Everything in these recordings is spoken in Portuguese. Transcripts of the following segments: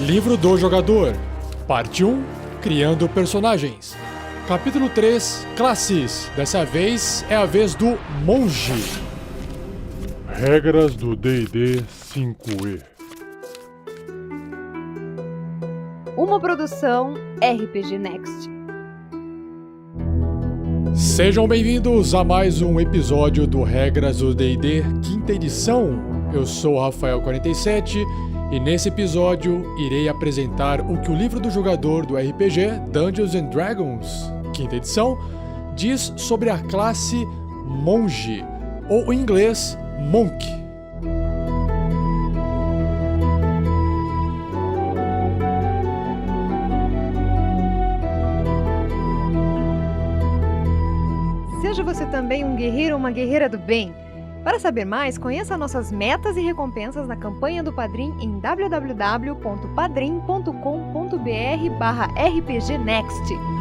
Livro do Jogador, Parte 1, Criando Personagens. Capítulo 3, Classes. Dessa vez é a vez do Monge. Regras do D&D 5e. Uma produção RPG Next. Sejam bem-vindos a mais um episódio do Regras do D&D, quinta edição. Eu sou o Rafael47 e nesse episódio irei apresentar o que o livro do jogador do RPG Dungeons & Dragons, quinta edição, diz sobre a classe Monge, ou em inglês, Monk. Seja você também um guerreiro ou uma guerreira do bem. Para saber mais, conheça nossas metas e recompensas na campanha do Padrim em www.padrim.com.br/rpgnext.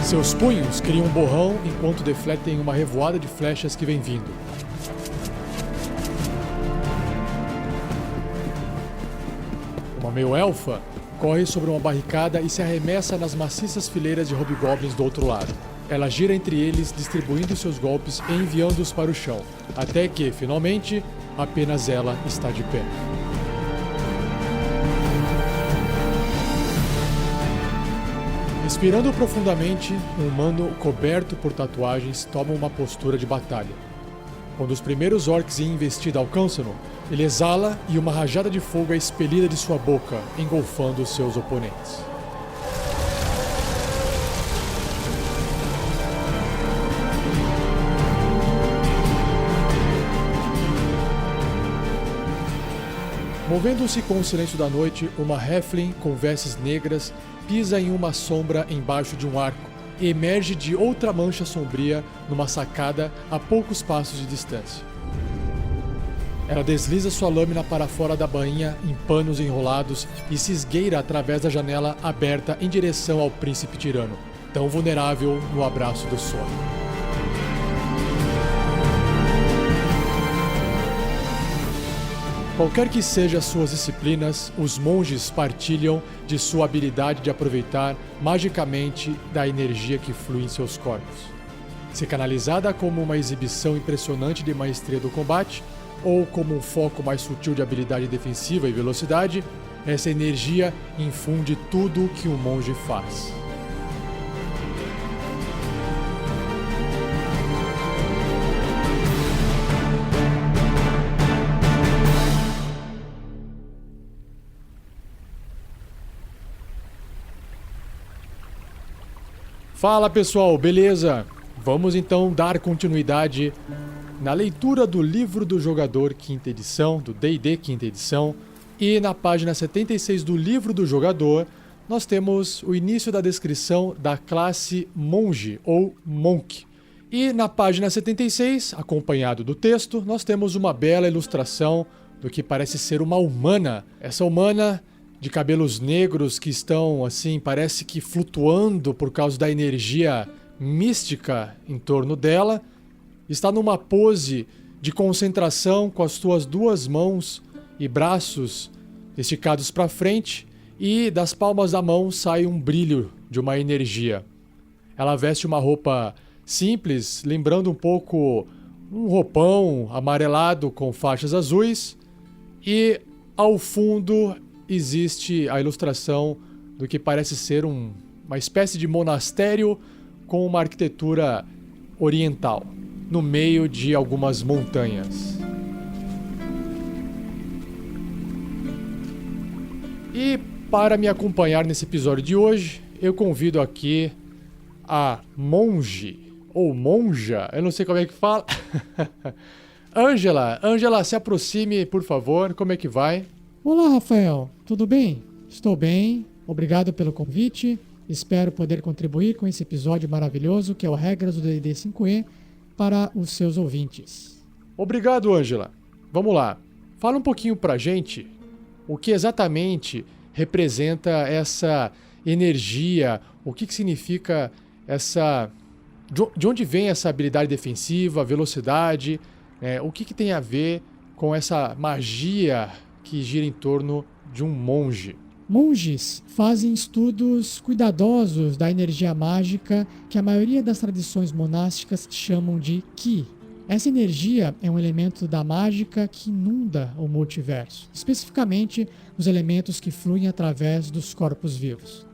Seus punhos criam um borrão enquanto defletem uma revoada de flechas que vem vindo. Uma meio-elfa corre sobre uma barricada e se arremessa nas maciças fileiras de hobgoblins do outro lado. Ela gira entre eles, distribuindo seus golpes e enviando-os para o chão, até que, finalmente, apenas ela está de pé. Respirando profundamente, um humano coberto por tatuagens toma uma postura de batalha. Quando os primeiros orcs em investida alcançam-no, ele exala e uma rajada de fogo é expelida de sua boca, engolfando seus oponentes. Movendo-se com o silêncio da noite, uma halfling com vestes negras pisa em uma sombra embaixo de um arco e emerge de outra mancha sombria numa sacada a poucos passos de distância. Ela desliza sua lâmina para fora da bainha em panos enrolados e se esgueira através da janela aberta em direção ao príncipe tirano, tão vulnerável no abraço do sono. Qualquer que sejam suas disciplinas, os monges partilham de sua habilidade de aproveitar magicamente da energia que flui em seus corpos. Se canalizada como uma exibição impressionante de maestria do combate, ou como um foco mais sutil de habilidade defensiva e velocidade, essa energia infunde tudo o que um monge faz. Fala pessoal, beleza? Vamos então dar continuidade na leitura do livro do jogador quinta edição, do D&D quinta edição, e na página 76 do livro do jogador nós temos o início da descrição da classe Monge ou Monk. E na página 76, acompanhado do texto, nós temos uma bela ilustração do que parece ser uma humana. Essa humana de cabelos negros que estão, assim, parece que flutuando por causa da energia mística em torno dela, está numa pose de concentração com as suas duas mãos e braços esticados para frente e das palmas da mão sai um brilho de uma energia. Ela veste uma roupa simples, lembrando um pouco um roupão amarelado com faixas azuis e ao fundo existe a ilustração do que parece ser uma espécie de monastério com uma arquitetura oriental, no meio de algumas montanhas. E para me acompanhar nesse episódio de hoje, eu convido aqui a monge, ou monja, eu não sei como é que fala. Ângela, se aproxime, por favor, como é que vai? Olá, Rafael. Tudo bem? Estou bem. Obrigado pelo convite. Espero poder contribuir com esse episódio maravilhoso que é o Regras do D&D 5e para os seus ouvintes. Obrigado, Ângela. Vamos lá. Fala um pouquinho pra gente o que exatamente representa essa energia, o que significa essa... De onde vem essa habilidade defensiva, velocidade, o que tem a ver com essa magia que gira em torno de um monge? Monges fazem estudos cuidadosos da energia mágica que a maioria das tradições monásticas chamam de Ki. Essa energia é um elemento da mágica que inunda o multiverso, especificamente os elementos que fluem através dos corpos vivos.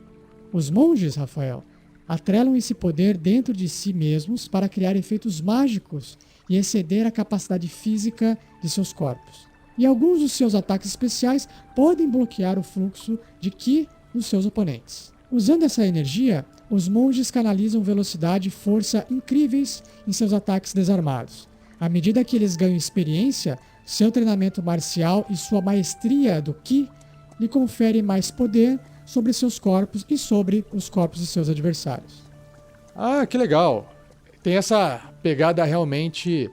Os monges, Rafael, atrelam esse poder dentro de si mesmos para criar efeitos mágicos e exceder a capacidade física de seus corpos. E alguns dos seus ataques especiais podem bloquear o fluxo de Ki dos seus oponentes. Usando essa energia, os monges canalizam velocidade e força incríveis em seus ataques desarmados. À medida que eles ganham experiência, seu treinamento marcial e sua maestria do Ki lhe conferem mais poder sobre seus corpos e sobre os corpos de seus adversários. Ah, que legal! Tem essa pegada realmente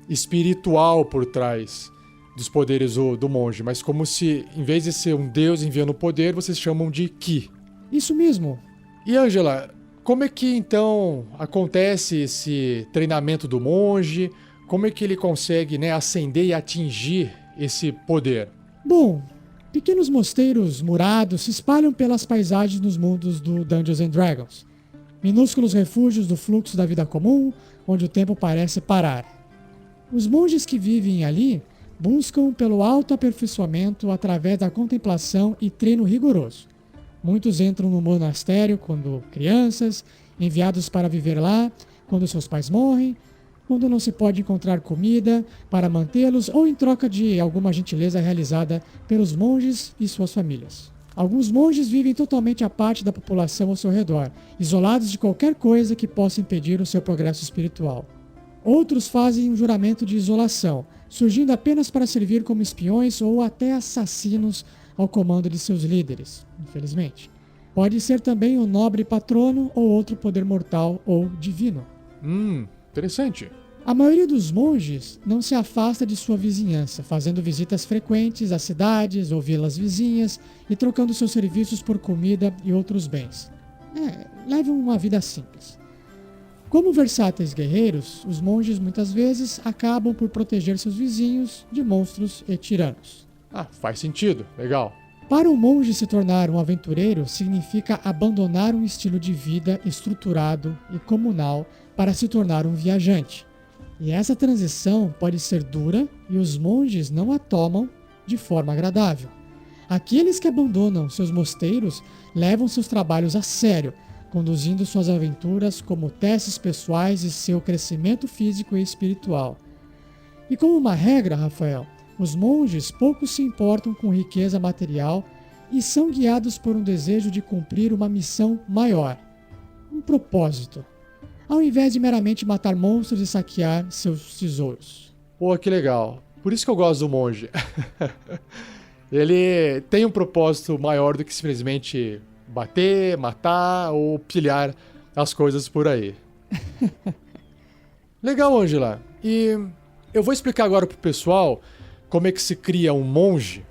espiritual por trás dos poderes do monge, mas como se, em vez de ser um deus enviando poder, vocês chamam de Ki. Isso mesmo. E Ângela, como é que então acontece esse treinamento do monge? Como é que ele consegue, ascender e atingir esse poder? Bom, pequenos mosteiros murados se espalham pelas paisagens nos mundos do Dungeons & Dragons. Minúsculos refúgios do fluxo da vida comum, onde o tempo parece parar. Os monges que vivem ali buscam pelo autoaperfeiçoamento através da contemplação e treino rigoroso. Muitos entram no monastério quando crianças, enviados para viver lá quando seus pais morrem, quando não se pode encontrar comida para mantê-los ou em troca de alguma gentileza realizada pelos monges e suas famílias. Alguns monges vivem totalmente à parte da população ao seu redor, isolados de qualquer coisa que possa impedir o seu progresso espiritual. Outros fazem um juramento de isolação, surgindo apenas para servir como espiões ou até assassinos ao comando de seus líderes, infelizmente. Pode ser também um nobre patrono ou outro poder mortal ou divino. Interessante. A maioria dos monges não se afasta de sua vizinhança, fazendo visitas frequentes às cidades ou vilas vizinhas e trocando seus serviços por comida e outros bens. Levam uma vida simples. Como versáteis guerreiros, os monges muitas vezes acabam por proteger seus vizinhos de monstros e tiranos. Faz sentido. Legal. Para um monge se tornar um aventureiro significa abandonar um estilo de vida estruturado e comunal para se tornar um viajante. E essa transição pode ser dura e os monges não a tomam de forma agradável. Aqueles que abandonam seus mosteiros levam seus trabalhos a sério, conduzindo suas aventuras como testes pessoais e seu crescimento físico e espiritual. E como uma regra, Rafael, os monges pouco se importam com riqueza material e são guiados por um desejo de cumprir uma missão maior, um propósito, ao invés de meramente matar monstros e saquear seus tesouros. Pô, que legal. Por isso que eu gosto do monge. Ele tem um propósito maior do que simplesmente bater, matar ou pilhar as coisas por aí. Legal, Ângela. E eu vou explicar agora pro pessoal como é que se cria um monge,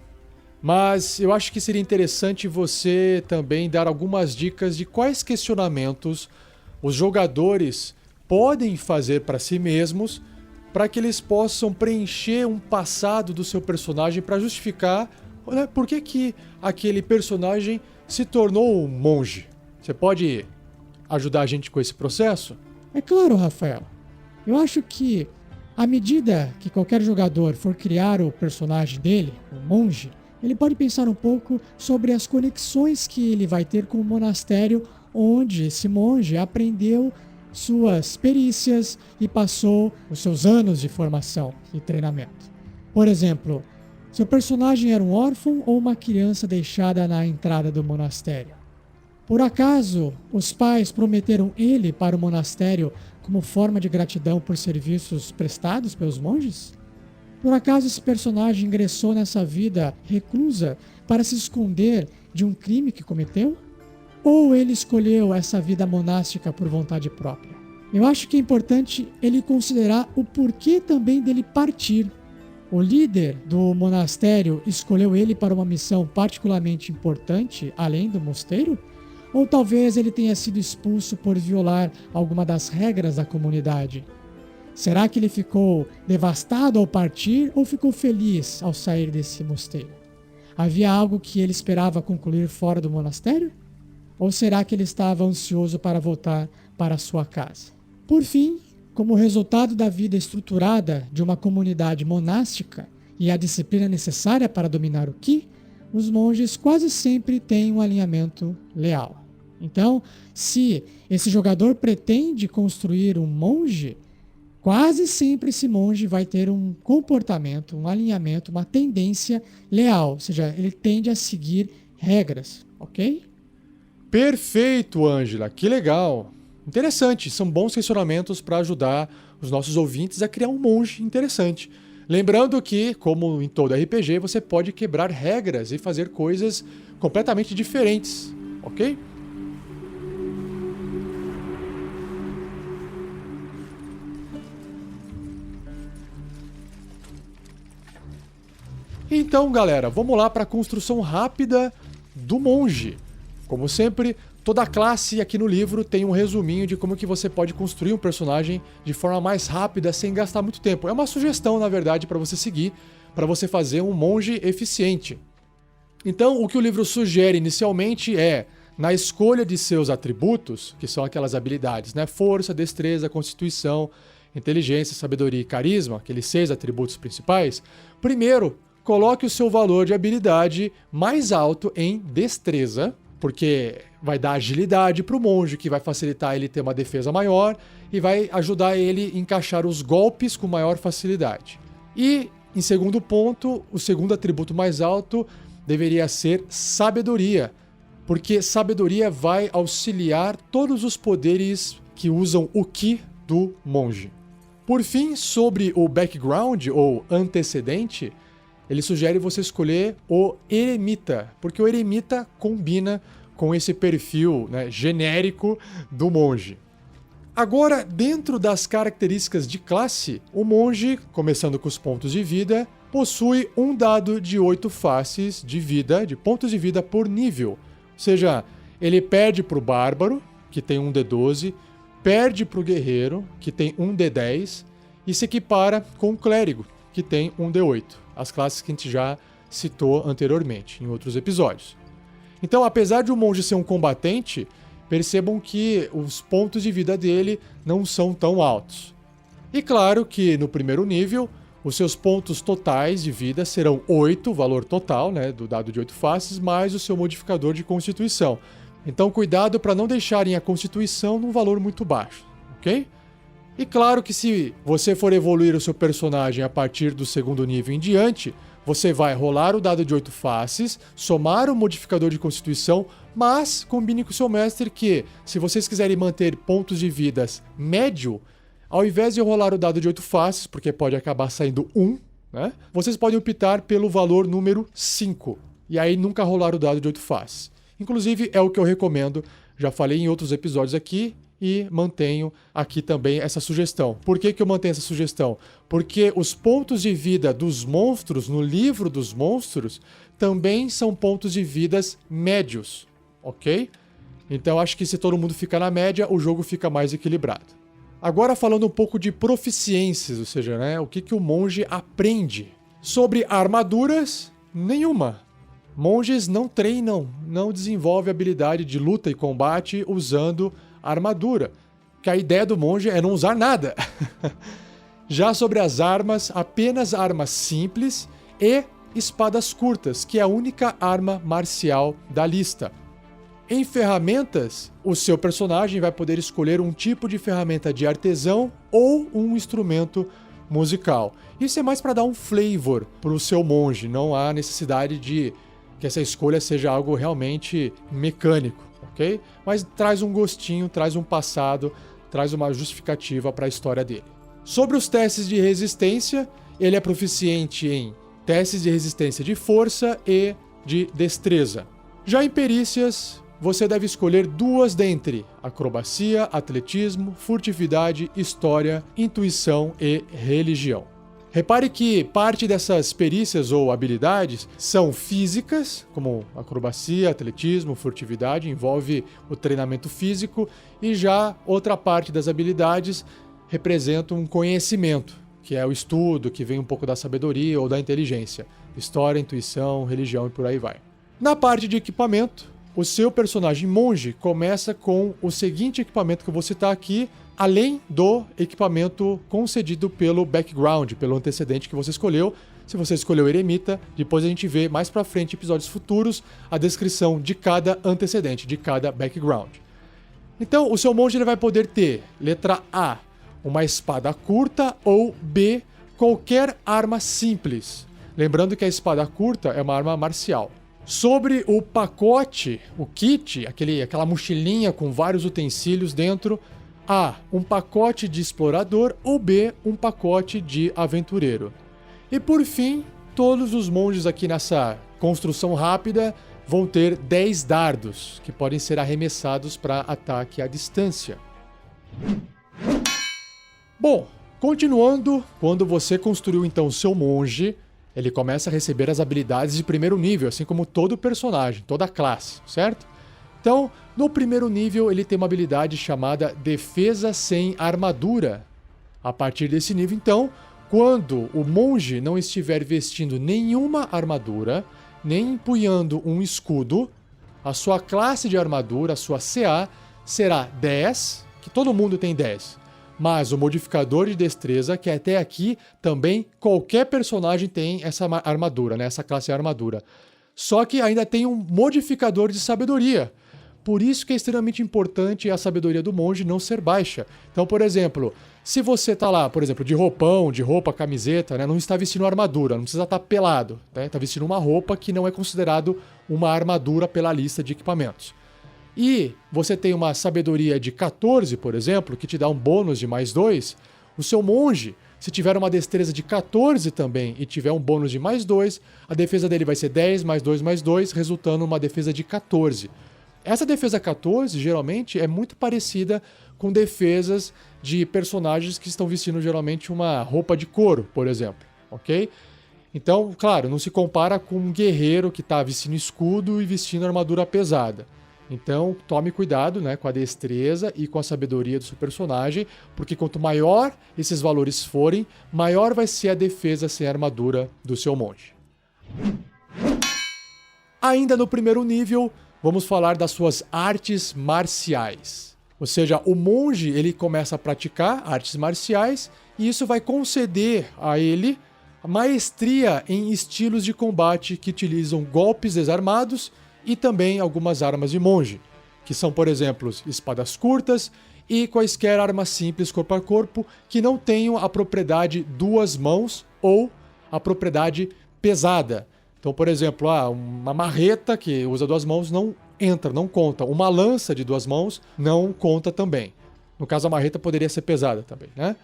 mas eu acho que seria interessante você também dar algumas dicas de quais questionamentos os jogadores podem fazer para si mesmos para que eles possam preencher um passado do seu personagem para justificar por que aquele personagem se tornou um monge. Você pode ajudar a gente com esse processo? É claro, Rafael. Eu acho que, à medida que qualquer jogador for criar o personagem dele, o monge, ele pode pensar um pouco sobre as conexões que ele vai ter com o monastério onde esse monge aprendeu suas perícias e passou os seus anos de formação e treinamento. Por exemplo, seu personagem era um órfão ou uma criança deixada na entrada do monastério. Por acaso, os pais prometeram ele para o monastério como forma de gratidão por serviços prestados pelos monges? Por acaso esse personagem ingressou nessa vida reclusa para se esconder de um crime que cometeu? Ou ele escolheu essa vida monástica por vontade própria? Eu acho que é importante ele considerar o porquê também dele partir. O líder do monastério escolheu ele para uma missão particularmente importante, além do mosteiro? Ou talvez ele tenha sido expulso por violar alguma das regras da comunidade? Será que ele ficou devastado ao partir ou ficou feliz ao sair desse mosteiro? Havia algo que ele esperava concluir fora do monastério? Ou será que ele estava ansioso para voltar para sua casa? Por fim, como resultado da vida estruturada de uma comunidade monástica e a disciplina necessária para dominar o Ki, os monges quase sempre têm um alinhamento leal. Então, se esse jogador pretende construir um monge, quase sempre esse monge vai ter um comportamento, um alinhamento, uma tendência leal, ou seja, ele tende a seguir regras, ok? Perfeito, Ângela, que legal. Interessante, são bons questionamentos para ajudar os nossos ouvintes a criar um monge interessante. Lembrando que, como em todo RPG, você pode quebrar regras e fazer coisas completamente diferentes, ok? Então, galera, vamos lá para a construção rápida do monge. Como sempre, toda classe aqui no livro tem um resuminho de como que você pode construir um personagem de forma mais rápida, sem gastar muito tempo. É uma sugestão, na verdade, para você seguir, para você fazer um monge eficiente. Então, o que o livro sugere inicialmente é, na escolha de seus atributos, que são aquelas habilidades, né? Força, destreza, constituição, inteligência, sabedoria e carisma, aqueles 6 atributos principais, primeiro, coloque o seu valor de habilidade mais alto em destreza, porque vai dar agilidade para o monge, que vai facilitar ele ter uma defesa maior e vai ajudar ele a encaixar os golpes com maior facilidade. E, em segundo ponto, o segundo atributo mais alto deveria ser sabedoria, porque sabedoria vai auxiliar todos os poderes que usam o Ki do monge. Por fim, sobre o background ou antecedente, ele sugere você escolher o eremita, porque o eremita combina com esse perfil, né, genérico do monge. Agora, dentro das características de classe, o monge, começando com os pontos de vida, possui um dado de 8 faces de vida, de pontos de vida por nível. Ou seja, ele perde para o bárbaro, que tem um D12, perde para o guerreiro, que tem um D10, e se equipara com o clérigo, que tem um D8. As classes que a gente já citou anteriormente, em outros episódios. Então, apesar de o monge ser um combatente, percebam que os pontos de vida dele não são tão altos. E claro que no primeiro nível, os seus pontos totais de vida serão 8, valor total, né, do dado de 8 faces, mais o seu modificador de constituição. Então, cuidado para não deixarem a constituição num valor muito baixo, ok? E claro que se você for evoluir o seu personagem a partir do segundo nível em diante, você vai rolar o dado de 8 faces, somar o modificador de constituição, mas combine com o seu mestre que, se vocês quiserem manter pontos de vidas médio, ao invés de rolar o dado de 8 faces, porque pode acabar saindo 1, né, vocês podem optar pelo valor número 5, e aí nunca rolar o dado de 8 faces. Inclusive, é o que eu recomendo, já falei em outros episódios aqui, e mantenho aqui também essa sugestão. Por que eu mantenho essa sugestão? Porque os pontos de vida dos monstros no livro dos monstros também são pontos de vidas médios, ok? Então acho que se todo mundo fica na média, o jogo fica mais equilibrado. Agora falando um pouco de proficiências, ou seja, né, o que o monge aprende. Sobre armaduras, nenhuma. Monges não treinam, não desenvolvem habilidade de luta e combate usando armadura, que a ideia do monge é não usar nada. Já sobre as armas, apenas armas simples e espadas curtas, que é a única arma marcial da lista. Em ferramentas, o seu personagem vai poder escolher um tipo de ferramenta de artesão ou um instrumento musical. Isso é mais para dar um flavor para o seu monge, não há necessidade de que essa escolha seja algo realmente mecânico. Okay? Mas traz um gostinho, traz um passado, traz uma justificativa para a história dele. Sobre os testes de resistência, ele é proficiente em testes de resistência de força e de destreza. Já em perícias, você deve escolher 2 dentre acrobacia, atletismo, furtividade, história, intuição e religião. Repare que parte dessas perícias ou habilidades são físicas, como acrobacia, atletismo, furtividade, envolve o treinamento físico, e já outra parte das habilidades representa um conhecimento, que é o estudo, que vem um pouco da sabedoria ou da inteligência. História, intuição, religião e por aí vai. Na parte de equipamento, o seu personagem monge começa com o seguinte equipamento que eu vou citar aqui, além do equipamento concedido pelo background, pelo antecedente que você escolheu. Se você escolheu eremita, depois a gente vê mais pra frente, em episódios futuros, a descrição de cada antecedente, de cada background. Então, o seu monge ele vai poder ter, letra A, uma espada curta, ou B, qualquer arma simples. Lembrando que a espada curta é uma arma marcial. Sobre o pacote, o kit, aquela mochilinha com vários utensílios dentro, A, um pacote de explorador, ou B, um pacote de aventureiro. E por fim, todos os monges aqui nessa construção rápida vão ter 10 dardos, que podem ser arremessados para ataque à distância. Bom, continuando, quando você construiu então o seu monge, ele começa a receber as habilidades de primeiro nível, assim como todo personagem, toda classe, certo? Então, no primeiro nível, ele tem uma habilidade chamada Defesa sem Armadura. A partir desse nível, então, quando o monge não estiver vestindo nenhuma armadura, nem empunhando um escudo, a sua classe de armadura, a sua CA, será 10, que todo mundo tem 10. Mas o modificador de destreza, que até aqui também qualquer personagem tem essa armadura, né? Essa classe de armadura. Só que ainda tem um modificador de sabedoria. Por isso que é extremamente importante a sabedoria do monge não ser baixa. Então, por exemplo, se você tá lá, por exemplo, de roupão, de roupa, camiseta, né, não está vestindo armadura, não precisa estar pelado, né, está vestindo uma roupa que não é considerado uma armadura pela lista de equipamentos. E você tem uma sabedoria de 14, por exemplo, que te dá um bônus de mais 2, o seu monge, se tiver uma destreza de 14 também e tiver um bônus de mais 2, a defesa dele vai ser 10 mais 2 mais 2, resultando numa defesa de 14. Essa defesa 14, geralmente, é muito parecida com defesas de personagens que estão vestindo, geralmente, uma roupa de couro, por exemplo, ok? Então, claro, não se compara com um guerreiro que está vestindo escudo e vestindo armadura pesada. Então, tome cuidado, né, com a destreza e com a sabedoria do seu personagem, porque quanto maior esses valores forem, maior vai ser a defesa sem armadura do seu monge. Ainda no primeiro nível, vamos falar das suas artes marciais. Ou seja, o monge ele começa a praticar artes marciais e isso vai conceder a ele maestria em estilos de combate que utilizam golpes desarmados e também algumas armas de monge, que são, por exemplo, espadas curtas e quaisquer armas simples corpo a corpo que não tenham a propriedade duas mãos ou a propriedade pesada. Então, por exemplo, uma marreta que usa duas mãos não entra, não conta. Uma lança de duas mãos não conta também. No caso, a marreta poderia ser pesada também, né?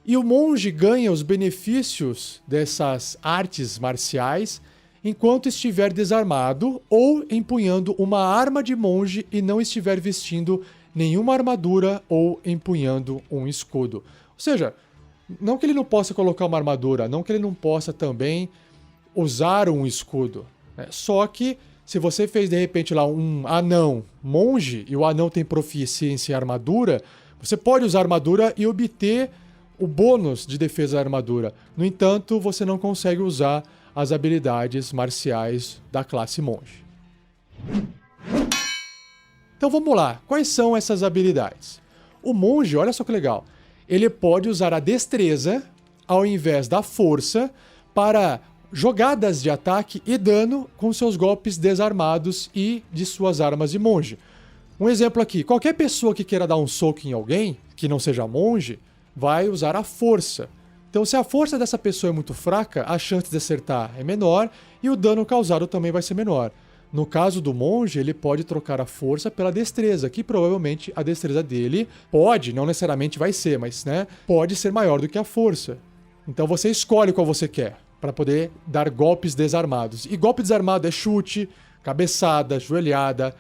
E o monge ganha os benefícios dessas artes marciais enquanto estiver desarmado ou empunhando uma arma de monge e não estiver vestindo nenhuma armadura ou empunhando um escudo. Ou seja, não que ele não possa colocar uma armadura, não que ele não possa também usar um escudo, né? Só que se você fez de repente lá um anão monge e o anão tem proficiência em armadura, você pode usar armadura e obter o bônus de defesa da armadura. No entanto, você não consegue usar as habilidades marciais da classe monge. Então vamos lá, quais são essas habilidades? O monge, olha só que legal, ele pode usar a destreza ao invés da força para jogadas de ataque e dano com seus golpes desarmados e de suas armas de monge. Um exemplo aqui, qualquer pessoa que queira dar um soco em alguém, que não seja monge, vai usar a força. Então, se a força dessa pessoa é muito fraca, a chance de acertar é menor e o dano causado também vai ser menor. No caso do monge, ele pode trocar a força pela destreza, que provavelmente a destreza dele pode, não necessariamente vai ser, mas né, pode ser maior do que a força. Então você escolhe qual você quer para poder dar golpes desarmados. E golpe desarmado é chute, cabeçada, joelhada,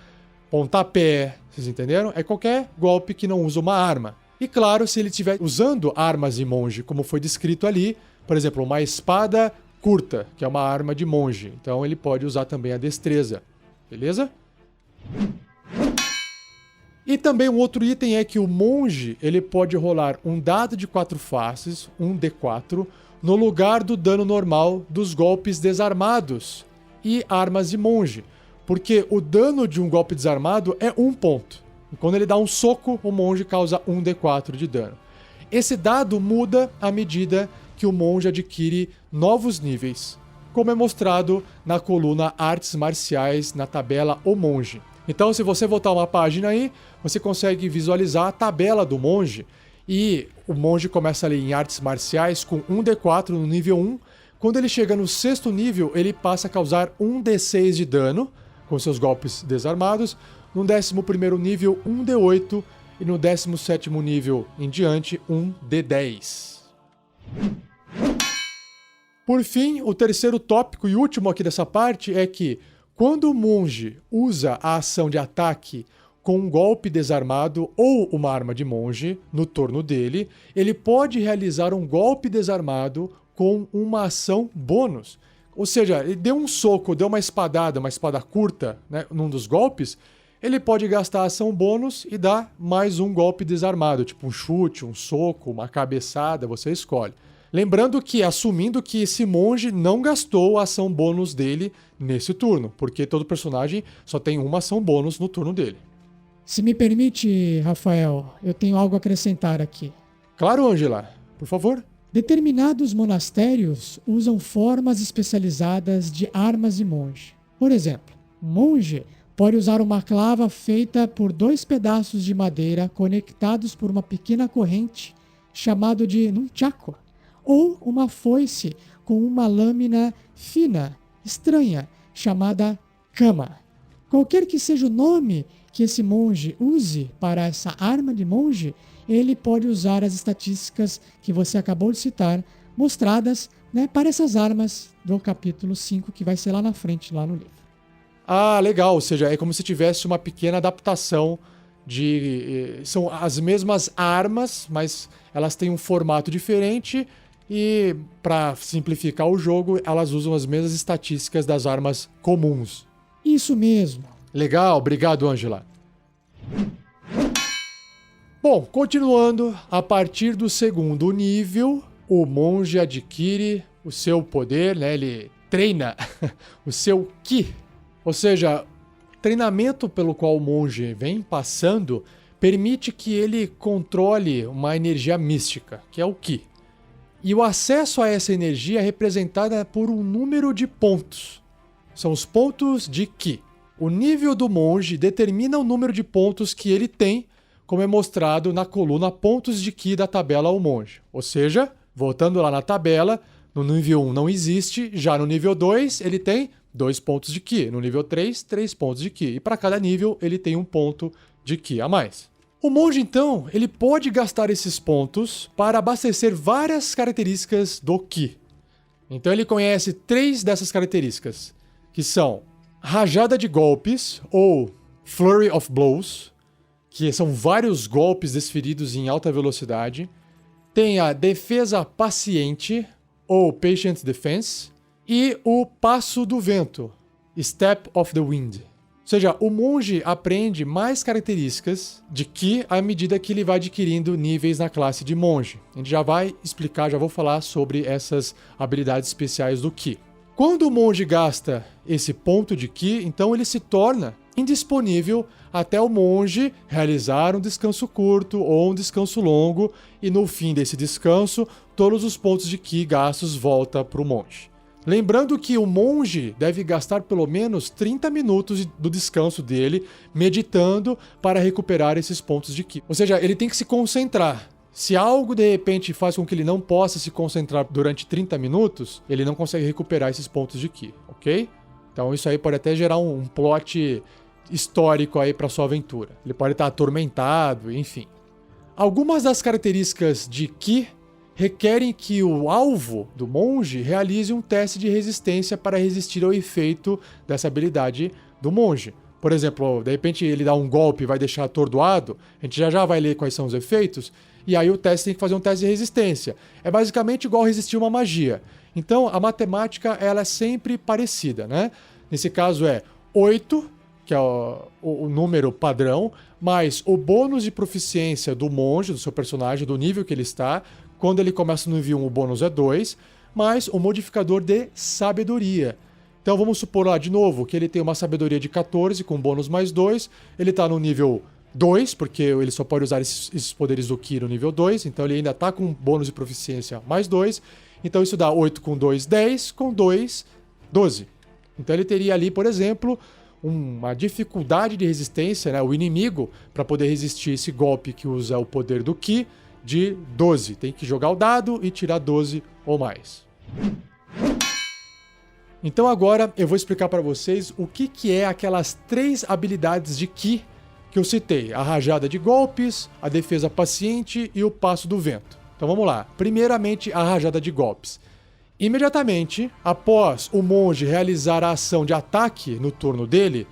pontapé, vocês entenderam? É qualquer golpe que não usa uma arma. E claro, se ele estiver usando armas de monge, como foi descrito ali, Por exemplo, uma espada curta, que é uma arma de monge. Então ele pode usar também a destreza. Beleza? E também um outro item é que o monge ele pode rolar um dado de 4 faces, um D4, no lugar do dano normal dos golpes desarmados e armas de monge. Porque o dano de um golpe desarmado é 1 ponto. E quando ele dá um soco, o monge causa 1 D4 de dano. Esse dado muda à medida que o monge adquire novos níveis, como é mostrado na coluna Artes Marciais na tabela O Monge. Então, se você voltar uma página aí, você consegue visualizar a tabela do monge. E o monge começa ali em Artes Marciais com 1d4 no nível 1. Quando ele chega no 6º nível, ele passa a causar 1d6 de dano com seus golpes desarmados. No 11º nível, 1d8. E no 17º nível em diante, 1d10. Por fim, o terceiro tópico e último aqui dessa parte é que quando o monge usa a ação de ataque com um golpe desarmado ou uma arma de monge no turno dele, ele pode realizar um golpe desarmado com uma ação bônus. Ou seja, ele deu um soco, deu uma espadada, uma espada curta, né, num dos golpes, ele pode gastar a ação bônus e dar mais um golpe desarmado, tipo um chute, um soco, uma cabeçada, você escolhe. Lembrando que, assumindo que esse monge não gastou a ação bônus dele nesse turno, porque todo personagem só tem uma ação bônus no turno dele. Se me permite, Rafael, eu tenho algo a acrescentar aqui. Claro, Ângela, por favor. Determinados monastérios usam formas especializadas de armas de monge. Por exemplo, um monge pode usar uma clava feita por 2 pedaços de madeira conectados por uma pequena corrente, chamado de nunchaku, ou uma foice com uma lâmina fina, estranha, chamada kama. Qualquer que seja o nome que esse monge use para essa arma de monge, ele pode usar as estatísticas que você acabou de citar, mostradas, né, para essas armas do capítulo 5, que vai ser lá na frente, lá no livro. Ah, legal, ou seja, é como se tivesse uma pequena adaptação são as mesmas armas, mas elas têm um formato diferente. E, para simplificar o jogo, elas usam as mesmas estatísticas das armas comuns. Isso mesmo. Legal, obrigado, Ângela. Bom, continuando, a partir do 2º nível, o monge adquire o seu poder, né? Ele treina o seu Ki. Ou seja, o treinamento pelo qual o monge vem passando permite que ele controle uma energia mística, que é o Ki. E o acesso a essa energia é representada por um número de pontos. São os pontos de Ki. O nível do monge determina o número de pontos que ele tem, como é mostrado na coluna Pontos de Ki da tabela O Monge. Ou seja, voltando lá na tabela, no nível 1 não existe, já no nível 2 ele tem 2 pontos de Ki, no nível 3, 3 pontos de Ki. E para cada nível ele tem 1 ponto de Ki a mais. O monge, então, ele pode gastar esses pontos para abastecer várias características do Ki. Então ele conhece 3 dessas características, que são rajada de golpes, ou flurry of blows, que são vários golpes desferidos em alta velocidade. Tem a defesa paciente, ou patient defense, e o passo do vento, step of the wind. Ou seja, o monge aprende mais características de Ki à medida que ele vai adquirindo níveis na classe de monge. A gente já vai explicar, já vou falar sobre essas habilidades especiais do Ki. Quando o monge gasta esse ponto de Ki, então ele se torna indisponível até o monge realizar um descanso curto ou um descanso longo, e no fim desse descanso, todos os pontos de Ki gastos voltam para o monge. Lembrando que o monge deve gastar pelo menos 30 minutos do descanso dele meditando para recuperar esses pontos de Ki. Ou seja, ele tem que se concentrar. Se algo de repente faz com que ele não possa se concentrar durante 30 minutos, ele não consegue recuperar esses pontos de Ki, ok? Então isso aí pode até gerar um plot histórico aí para sua aventura. Ele pode estar atormentado, enfim. Algumas das características de Ki requerem que o alvo do monge realize um teste de resistência para resistir ao efeito dessa habilidade do monge. Por exemplo, de repente ele dá um golpe e vai deixar atordoado, a gente já vai ler quais são os efeitos, e aí o teste tem que fazer um teste de resistência. É basicamente igual resistir uma magia. Então, a matemática ela é sempre parecida, né? Nesse caso é 8, que é o número padrão, mais o bônus de proficiência do monge, do seu personagem, do nível que ele está. Quando ele começa no nível 1, o bônus é 2, mais o modificador de sabedoria. Então, vamos supor lá, de novo, que ele tem uma sabedoria de 14, com bônus mais 2. Ele está no nível 2, porque ele só pode usar esses poderes do Ki no nível 2, então ele ainda está com bônus de proficiência mais 2. Então isso dá 8 com 2, 10, com 2, 12. Então ele teria ali, por exemplo, uma dificuldade de resistência, né? O inimigo, para poder resistir esse golpe que usa o poder do Ki, de 12. Tem que jogar o dado e tirar 12 ou mais. Então agora eu vou explicar para vocês o que é aquelas 3 habilidades de Ki que eu citei. A rajada de golpes, a defesa paciente e o passo do vento. Então vamos lá. Primeiramente, a rajada de golpes. Imediatamente, após o monge realizar a ação de ataque no turno dele,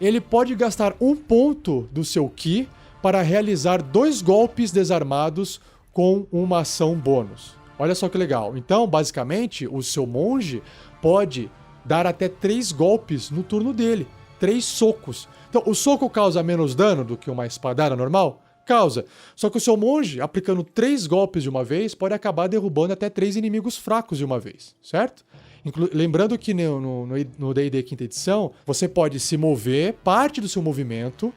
ele pode gastar 1 ponto do seu Ki para realizar 2 golpes desarmados com uma ação bônus. Olha só que legal. Então, basicamente, o seu monge pode dar até 3 golpes no turno dele. 3 socos. Então, o soco causa menos dano do que uma espadada normal? Causa. Só que o seu monge, aplicando 3 golpes de uma vez, pode acabar derrubando até 3 inimigos fracos de uma vez, certo? Lembrando que no D&D quinta edição, você pode se mover, parte do seu movimento,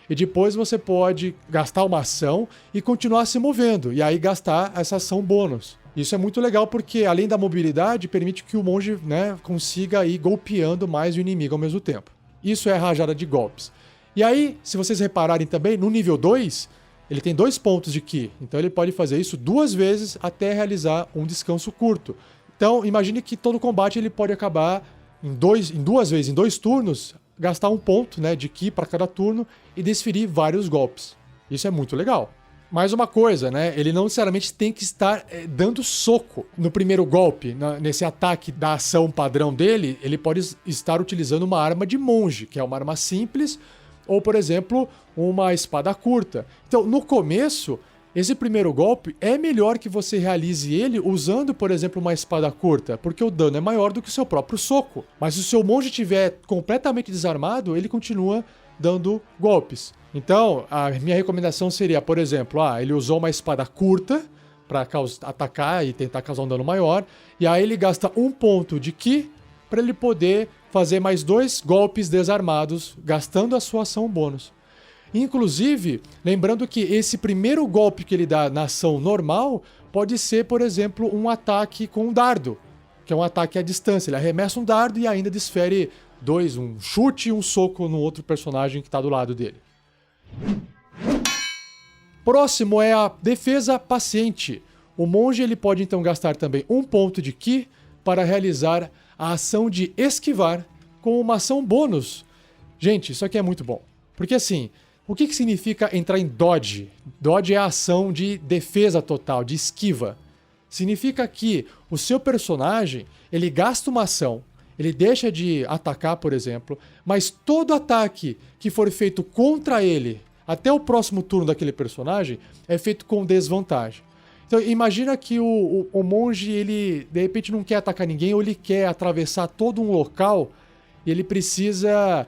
e depois você pode gastar uma ação e continuar se movendo, e aí gastar essa ação bônus. Isso é muito legal porque, além da mobilidade, permite que o monge, né, consiga ir golpeando mais o inimigo ao mesmo tempo. Isso é a rajada de golpes. E aí, se vocês repararem também, no nível 2, ele tem 2 pontos de Ki. Então ele pode fazer isso 2 vezes até realizar um descanso curto. Então, imagine que todo combate ele pode acabar em 2 vezes, em 2 turnos, gastar 1 ponto, né, de Ki para cada turno e desferir vários golpes. Isso é muito legal. Mais uma coisa, né? Ele não necessariamente tem que estar dando soco no primeiro golpe. Nesse ataque da ação padrão dele, ele pode estar utilizando uma arma de monge, que é uma arma simples, ou, por exemplo, uma espada curta. Então, no começo, esse primeiro golpe é melhor que você realize ele usando, por exemplo, uma espada curta, porque o dano é maior do que o seu próprio soco. Mas se o seu monge estiver completamente desarmado, ele continua dando golpes. Então, a minha recomendação seria, por exemplo, ele usou uma espada curta para atacar e tentar causar um dano maior, e aí ele gasta 1 ponto de Ki para ele poder fazer mais 2 golpes desarmados, gastando a sua ação bônus. Inclusive, lembrando que esse primeiro golpe que ele dá na ação normal pode ser, por exemplo, um ataque com um dardo, que é um ataque à distância. Ele arremessa um dardo e ainda desfere 2, um chute e um soco no outro personagem que está do lado dele. Próximo é a defesa paciente. O monge ele pode então gastar também 1 ponto de Ki para realizar a ação de esquivar com uma ação bônus. Gente, isso aqui é muito bom. Porque assim, o que significa entrar em dodge? Dodge é a ação de defesa total, de esquiva. Significa que o seu personagem, ele gasta uma ação, ele deixa de atacar, por exemplo, mas todo ataque que for feito contra ele até o próximo turno daquele personagem é feito com desvantagem. Então imagina que o monge, ele de repente não quer atacar ninguém, ou ele quer atravessar todo um local e ele precisa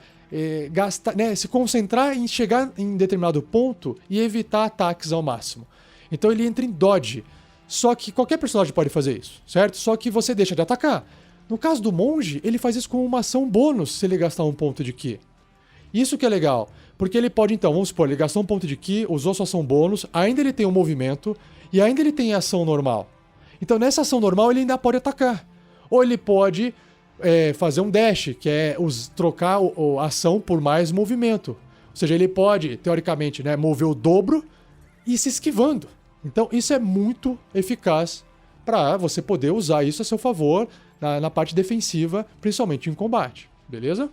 gastar, né, se concentrar em chegar em determinado ponto e evitar ataques ao máximo. Então ele entra em dodge. Só que qualquer personagem pode fazer isso, certo? Só que você deixa de atacar. No caso do monge, ele faz isso com uma ação bônus se ele gastar 1 ponto de Ki. Isso que é legal, porque ele pode então, vamos supor, ele gastou 1 ponto de Ki, usou sua ação bônus, ainda ele tem um movimento e ainda ele tem a ação normal. Então nessa ação normal ele ainda pode atacar. Ou ele pode fazer um dash, que é trocar a ação por mais movimento. Ou seja, ele pode, teoricamente, né, mover o dobro e se esquivando. Então isso é muito eficaz para você poder usar isso a seu favor na parte defensiva, principalmente em combate. Beleza?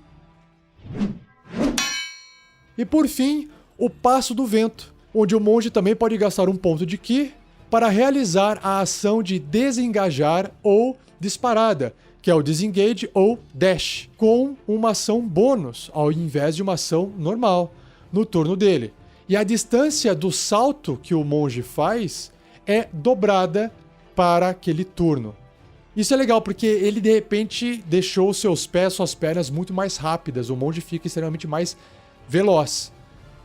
E por fim, o passo do vento, onde o monge também pode gastar 1 ponto de Ki para realizar a ação de desengajar ou disparada, que é o disengage ou dash, com uma ação bônus, ao invés de uma ação normal, no turno dele. E a distância do salto que o monge faz é dobrada para aquele turno. Isso é legal porque ele de repente deixou seus pés, suas pernas muito mais rápidas. O monge fica extremamente mais veloz.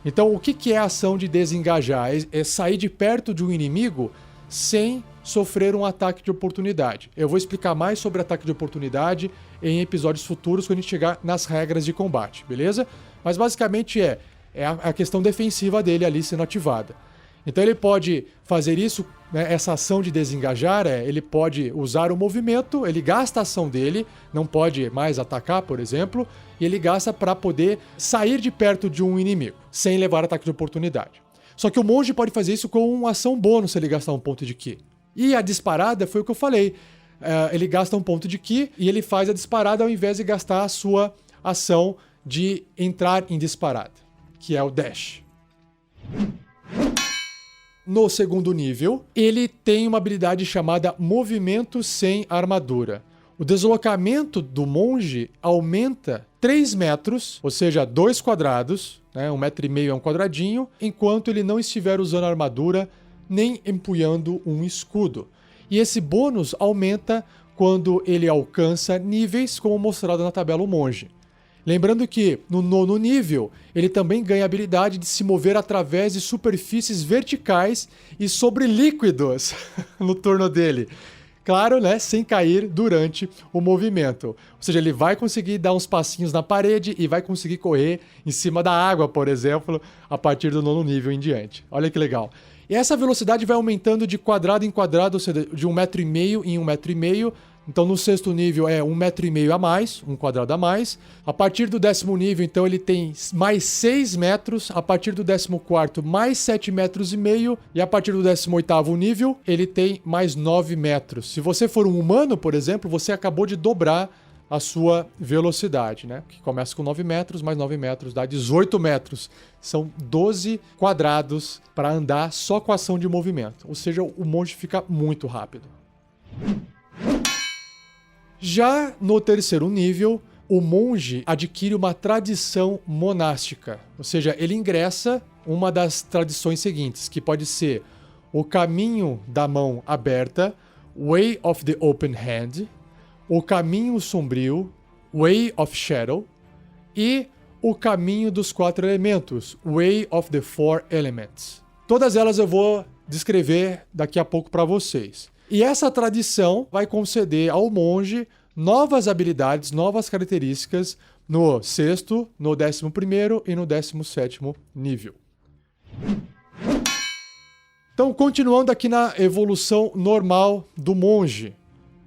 Então o que é a ação de desengajar? É sair de perto de um inimigo sem sofrer um ataque de oportunidade. Eu vou explicar mais sobre ataque de oportunidade em episódios futuros quando a gente chegar nas regras de combate, beleza? Mas basicamente é a questão defensiva dele ali sendo ativada. Então ele pode fazer isso, né, essa ação de desengajar, ele pode usar o movimento, ele gasta a ação dele, não pode mais atacar, por exemplo, e ele gasta para poder sair de perto de um inimigo, sem levar ataque de oportunidade. Só que o monge pode fazer isso com uma ação bônus se ele gastar um ponto de ki. E a disparada foi o que eu falei. Ele gasta um ponto de ki e ele faz a disparada ao invés de gastar a sua ação de entrar em disparada, que é o dash. No segundo nível, ele tem uma habilidade chamada Movimento Sem Armadura. O deslocamento do monge aumenta 3 metros, ou seja, 2 quadrados, né? 1,5 metro é um quadradinho, enquanto ele não estiver usando armadura nem empunhando um escudo. E esse bônus aumenta quando ele alcança níveis como mostrado na tabela o monge. Lembrando que no nono nível, ele também ganha a habilidade de se mover através de superfícies verticais e sobre líquidos no turno dele. Claro, né, sem cair durante o movimento. Ou seja, ele vai conseguir dar uns passinhos na parede e vai conseguir correr em cima da água, por exemplo, a partir do nono nível em diante. Olha que legal. E essa velocidade vai aumentando de quadrado em quadrado, ou seja, de 1,5 metro em 1,5 metro. Então, no sexto nível é 1,5 metro a mais, um quadrado a mais. A partir do 10º nível, então, ele tem mais 6 metros. A partir do 14º, mais 7,5 metros. E a partir do 18º nível, ele tem mais 9 metros. Se você for um humano, por exemplo, você acabou de dobrar a sua velocidade, né? Que começa com 9 metros, mais 9 metros dá 18 metros. São 12 quadrados para andar só com a ação de movimento. Ou seja, o monge fica muito rápido. Já no terceiro nível, o monge adquire uma tradição monástica, ou seja, ele ingressa uma das tradições seguintes, que pode ser o caminho da mão aberta, Way of the Open Hand, o caminho sombrio, Way of Shadow, e o caminho dos 4 elementos, Way of the 4 Elements. Todas elas eu vou descrever daqui a pouco para vocês. E essa tradição vai conceder ao monge novas habilidades, novas características no 6º, no 11º e no 17º nível. Então, continuando aqui na evolução normal do monge.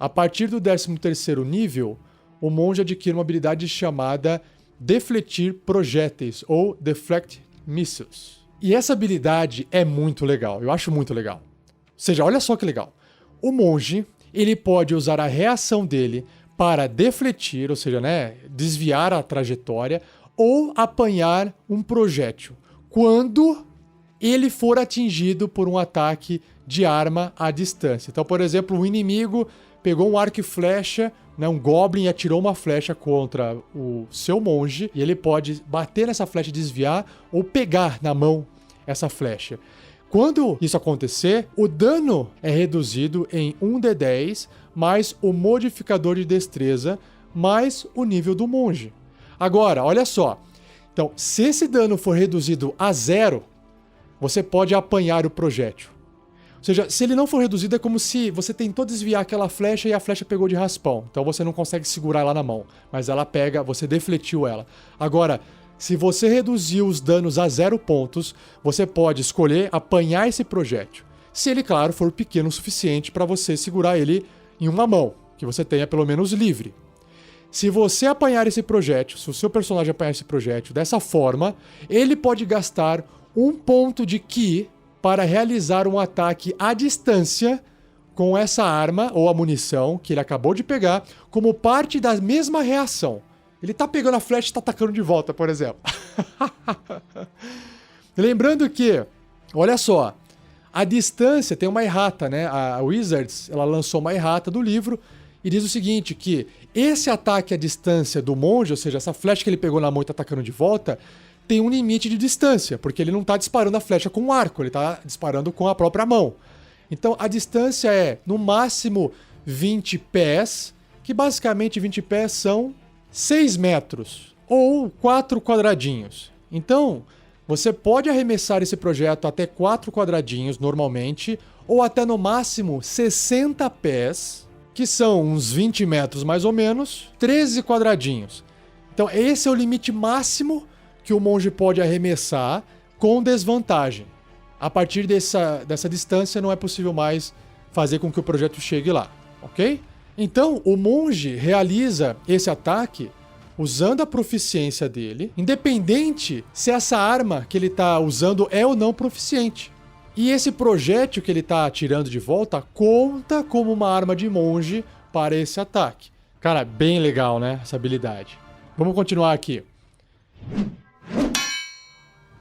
A partir do 13º nível, o monge adquire uma habilidade chamada Defletir Projéteis, ou Deflect Missiles. E essa habilidade é muito legal, eu acho muito legal. Ou seja, olha só que legal. O monge, ele pode usar a reação dele para defletir, ou seja, né, desviar a trajetória, ou apanhar um projétil, quando ele for atingido por um ataque de arma à distância. Então, por exemplo, o inimigo pegou um arco e flecha, né, um goblin, e atirou uma flecha contra o seu monge, e ele pode bater nessa flecha e desviar, ou pegar na mão essa flecha. Quando isso acontecer, o dano é reduzido em 1d10 mais o modificador de destreza mais o nível do monge. Agora, olha só. Então, se esse dano for reduzido a 0, você pode apanhar o projétil. Ou seja, se ele não for reduzido, é como se você tentou desviar aquela flecha e a flecha pegou de raspão. Então você não consegue segurar ela na mão, mas ela pega, você defletiu ela. Agora, se você reduziu os danos a 0 pontos, você pode escolher apanhar esse projétil. Se ele, claro, for pequeno o suficiente para você segurar ele em uma mão, que você tenha pelo menos livre. Se você apanhar esse projétil, se o seu personagem apanhar esse projétil dessa forma, ele pode gastar 1 ponto de ki para realizar um ataque à distância com essa arma ou a munição que ele acabou de pegar, como parte da mesma reação. Ele tá pegando a flecha e tá atacando de volta, por exemplo. Lembrando que, olha só, a distância tem uma errata, né? A Wizards, ela lançou uma errata do livro e diz o seguinte, que esse ataque à distância do monge, ou seja, essa flecha que ele pegou na mão e tá atacando de volta, tem um limite de distância, porque ele não está disparando a flecha com um arco, ele está disparando com a própria mão. Então a distância é, no máximo, 20 pés, que basicamente 20 pés são 6 metros, ou 4 quadradinhos. Então, você pode arremessar esse projeto até 4 quadradinhos, normalmente, ou até no máximo 60 pés, que são uns 20 metros mais ou menos, 13 quadradinhos. Então esse é o limite máximo que o monge pode arremessar com desvantagem. A partir dessa distância não é possível mais fazer com que o projeto chegue lá, ok? Então o monge realiza esse ataque usando a proficiência dele, independente se essa arma que ele está usando é ou não proficiente. E esse projétil que ele está atirando de volta conta como uma arma de monge para esse ataque. Cara, bem legal, né? Essa habilidade. Vamos continuar aqui.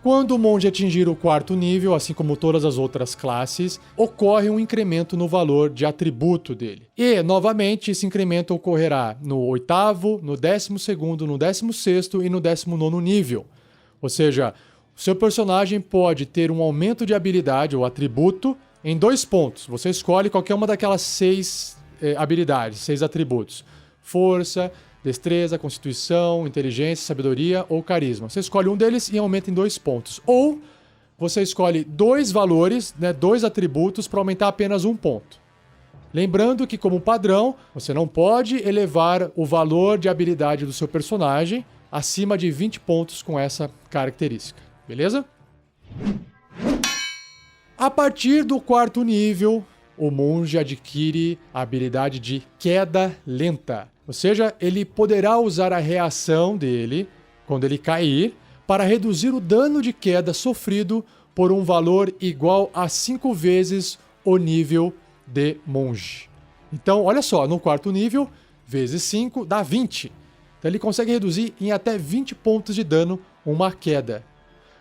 Quando o monge atingir o 4º nível, assim como todas as outras classes, ocorre um incremento no valor de atributo dele. E, novamente, esse incremento ocorrerá no 8º, no 12º, no 16º e no 19º nível. Ou seja, o seu personagem pode ter um aumento de habilidade ou atributo em 2 pontos. Você escolhe qualquer uma daquelas 6 habilidades, 6 atributos. Força, destreza, constituição, inteligência, sabedoria ou carisma. Você escolhe um deles e aumenta em 2 pontos. Ou você escolhe 2 valores, 2 atributos para aumentar apenas 1 ponto. Lembrando que, como padrão, você não pode elevar o valor de habilidade do seu personagem acima de 20 pontos com essa característica. Beleza? A partir do 4º nível, o monge adquire a habilidade de queda lenta. Ou seja, ele poderá usar a reação dele, quando ele cair, para reduzir o dano de queda sofrido por um valor igual a 5 vezes o nível de monge. Então, olha só, no 4º nível, vezes 5 dá 20. Então ele consegue reduzir em até 20 pontos de dano uma queda.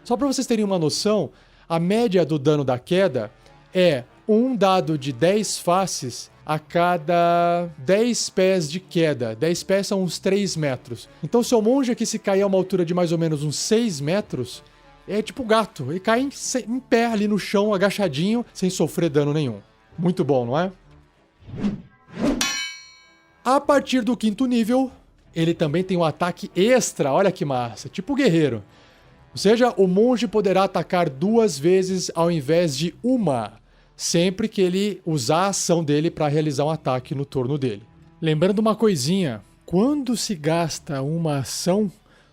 Só para vocês terem uma noção, a média do dano da queda é um dado de 10 faces a cada 10 pés de queda. 10 pés são uns 3 metros. Então seu monge aqui, se cair a uma altura de mais ou menos uns 6 metros, é tipo gato. Ele cai em pé ali no chão, agachadinho, sem sofrer dano nenhum. Muito bom, não é? A partir do 5º nível, ele também tem um ataque extra. Olha que massa, tipo guerreiro. Ou seja, o monge poderá atacar 2 vezes ao invés de uma, sempre que ele usar a ação dele para realizar um ataque no turno dele. Lembrando uma coisinha, quando se gasta uma ação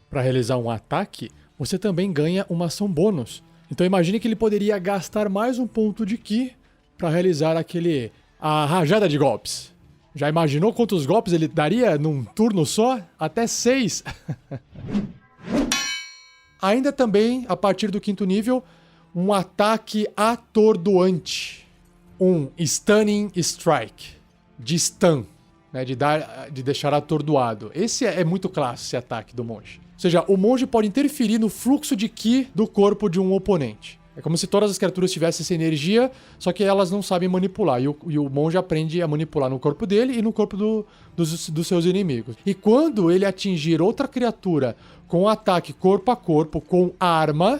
para realizar um ataque, você também ganha uma ação bônus. Então imagine que ele poderia gastar mais um ponto de ki para realizar a rajada de golpes. Já imaginou quantos golpes ele daria num turno só? Até 6! Ainda também, a partir do 5º nível, um ataque atordoante. Um Stunning Strike. De stun, né, de deixar atordoado. Esse é muito clássico, esse ataque do monge. Ou seja, o monge pode interferir no fluxo de ki do corpo de um oponente. É como se todas as criaturas tivessem essa energia, só que elas não sabem manipular. E o monge aprende a manipular no corpo dele e no corpo dos seus inimigos. E quando ele atingir outra criatura com ataque corpo a corpo, com arma, ou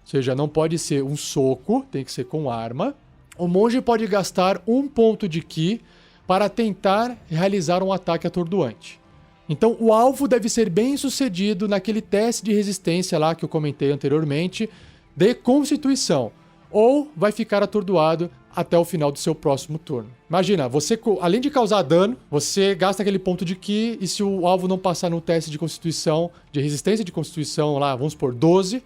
seja, não pode ser um soco, tem que ser com arma, o monge pode gastar 1 ponto de ki para tentar realizar um ataque atordoante. Então o alvo deve ser bem sucedido naquele teste de resistência lá que eu comentei anteriormente, de constituição, ou vai ficar atordoado até o final do seu próximo turno. Imagina, você, além de causar dano, você gasta aquele ponto de ki, e se o alvo não passar no teste de constituição, de resistência de constituição lá, vamos por 12,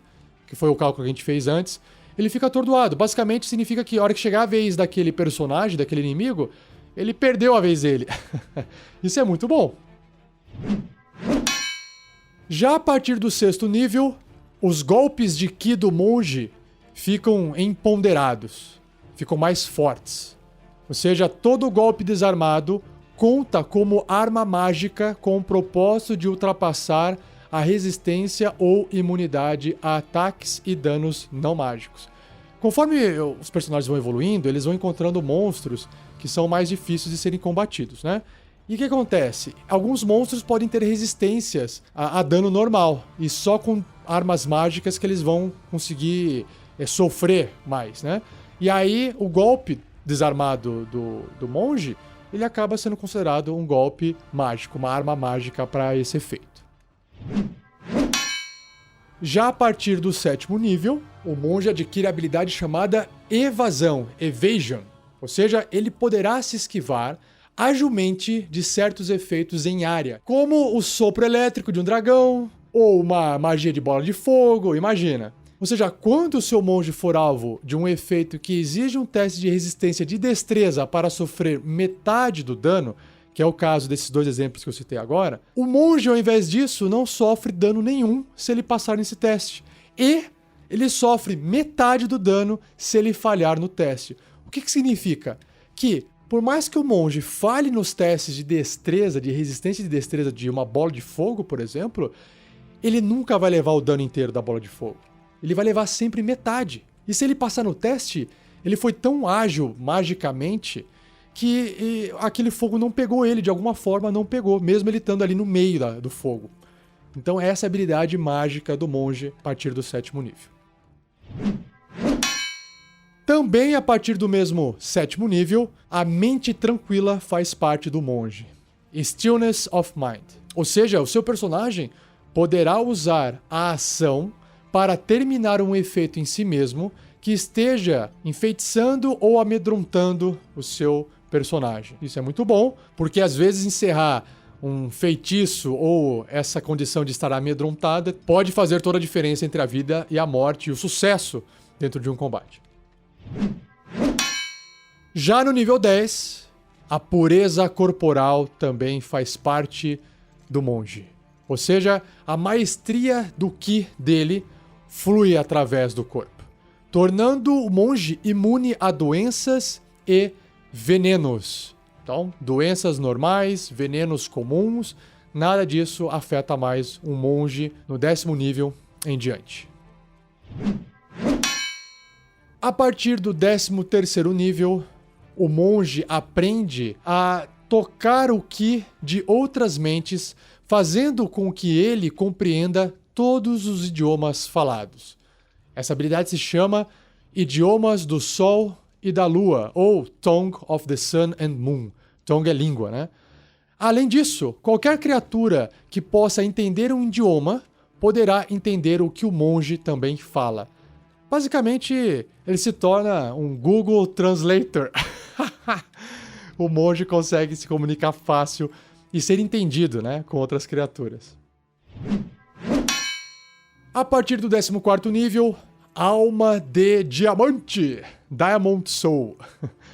que foi o cálculo que a gente fez antes, ele fica atordoado. Basicamente significa que a hora que chegar a vez daquele personagem, daquele inimigo, ele perdeu a vez dele. Isso é muito bom. Já a partir do 6º nível, os golpes de ki do monge ficam empoderados, ficam mais fortes. Ou seja, todo golpe desarmado conta como arma mágica com o propósito de ultrapassar a resistência ou imunidade a ataques e danos não mágicos. Conforme os personagens vão evoluindo, eles vão encontrando monstros que são mais difíceis de serem combatidos, né? E o que acontece? Alguns monstros podem ter resistências a dano normal, e só com armas mágicas que eles vão conseguir sofrer mais, né? E aí o golpe desarmado do monge, ele acaba sendo considerado um golpe mágico, uma arma mágica para esse efeito. Já a partir do 7º nível, o monge adquire a habilidade chamada evasão, evasion, ou seja, ele poderá se esquivar agilmente de certos efeitos em área, como o sopro elétrico de um dragão, ou uma magia de bola de fogo, imagina. Ou seja, quando o seu monge for alvo de um efeito que exige um teste de resistência de destreza para sofrer metade do dano, que é o caso desses 2 exemplos que eu citei agora, o monge, ao invés disso, não sofre dano nenhum se ele passar nesse teste. E ele sofre metade do dano se ele falhar no teste. O que significa? Que, por mais que o monge falhe nos testes de destreza, de resistência de destreza de uma bola de fogo, por exemplo, ele nunca vai levar o dano inteiro da bola de fogo. Ele vai levar sempre metade. E se ele passar no teste, ele foi tão ágil magicamente que aquele fogo não pegou ele, de alguma forma não pegou, mesmo ele estando ali no meio do fogo. Então essa é a habilidade mágica do monge a partir do 7º nível. Também a partir do mesmo 7º nível, a mente tranquila faz parte do monge. Stillness of Mind. Ou seja, o seu personagem poderá usar a ação para terminar um efeito em si mesmo que esteja enfeitiçando ou amedrontando o seu personagem. Isso é muito bom, porque às vezes encerrar um feitiço ou essa condição de estar amedrontada pode fazer toda a diferença entre a vida e a morte e o sucesso dentro de um combate. Já no nível 10, a pureza corporal também faz parte do monge. Ou seja, a maestria do ki dele flui através do corpo, tornando o monge imune a doenças e venenos. Então, doenças normais, venenos comuns, nada disso afeta mais um monge no 10º nível em diante. A partir do 13º nível, o monge aprende a tocar o ki de outras mentes, fazendo com que ele compreenda todos os idiomas falados. Essa habilidade se chama Idiomas do Sol e da Lua, ou Tongue of the Sun and Moon. Tongue é língua, né? Além disso, qualquer criatura que possa entender um idioma poderá entender o que o monge também fala. Basicamente, ele se torna um Google Translator. O monge consegue se comunicar fácil e ser entendido, né, com outras criaturas. A partir do 14º nível, Alma de Diamante, Diamond Soul.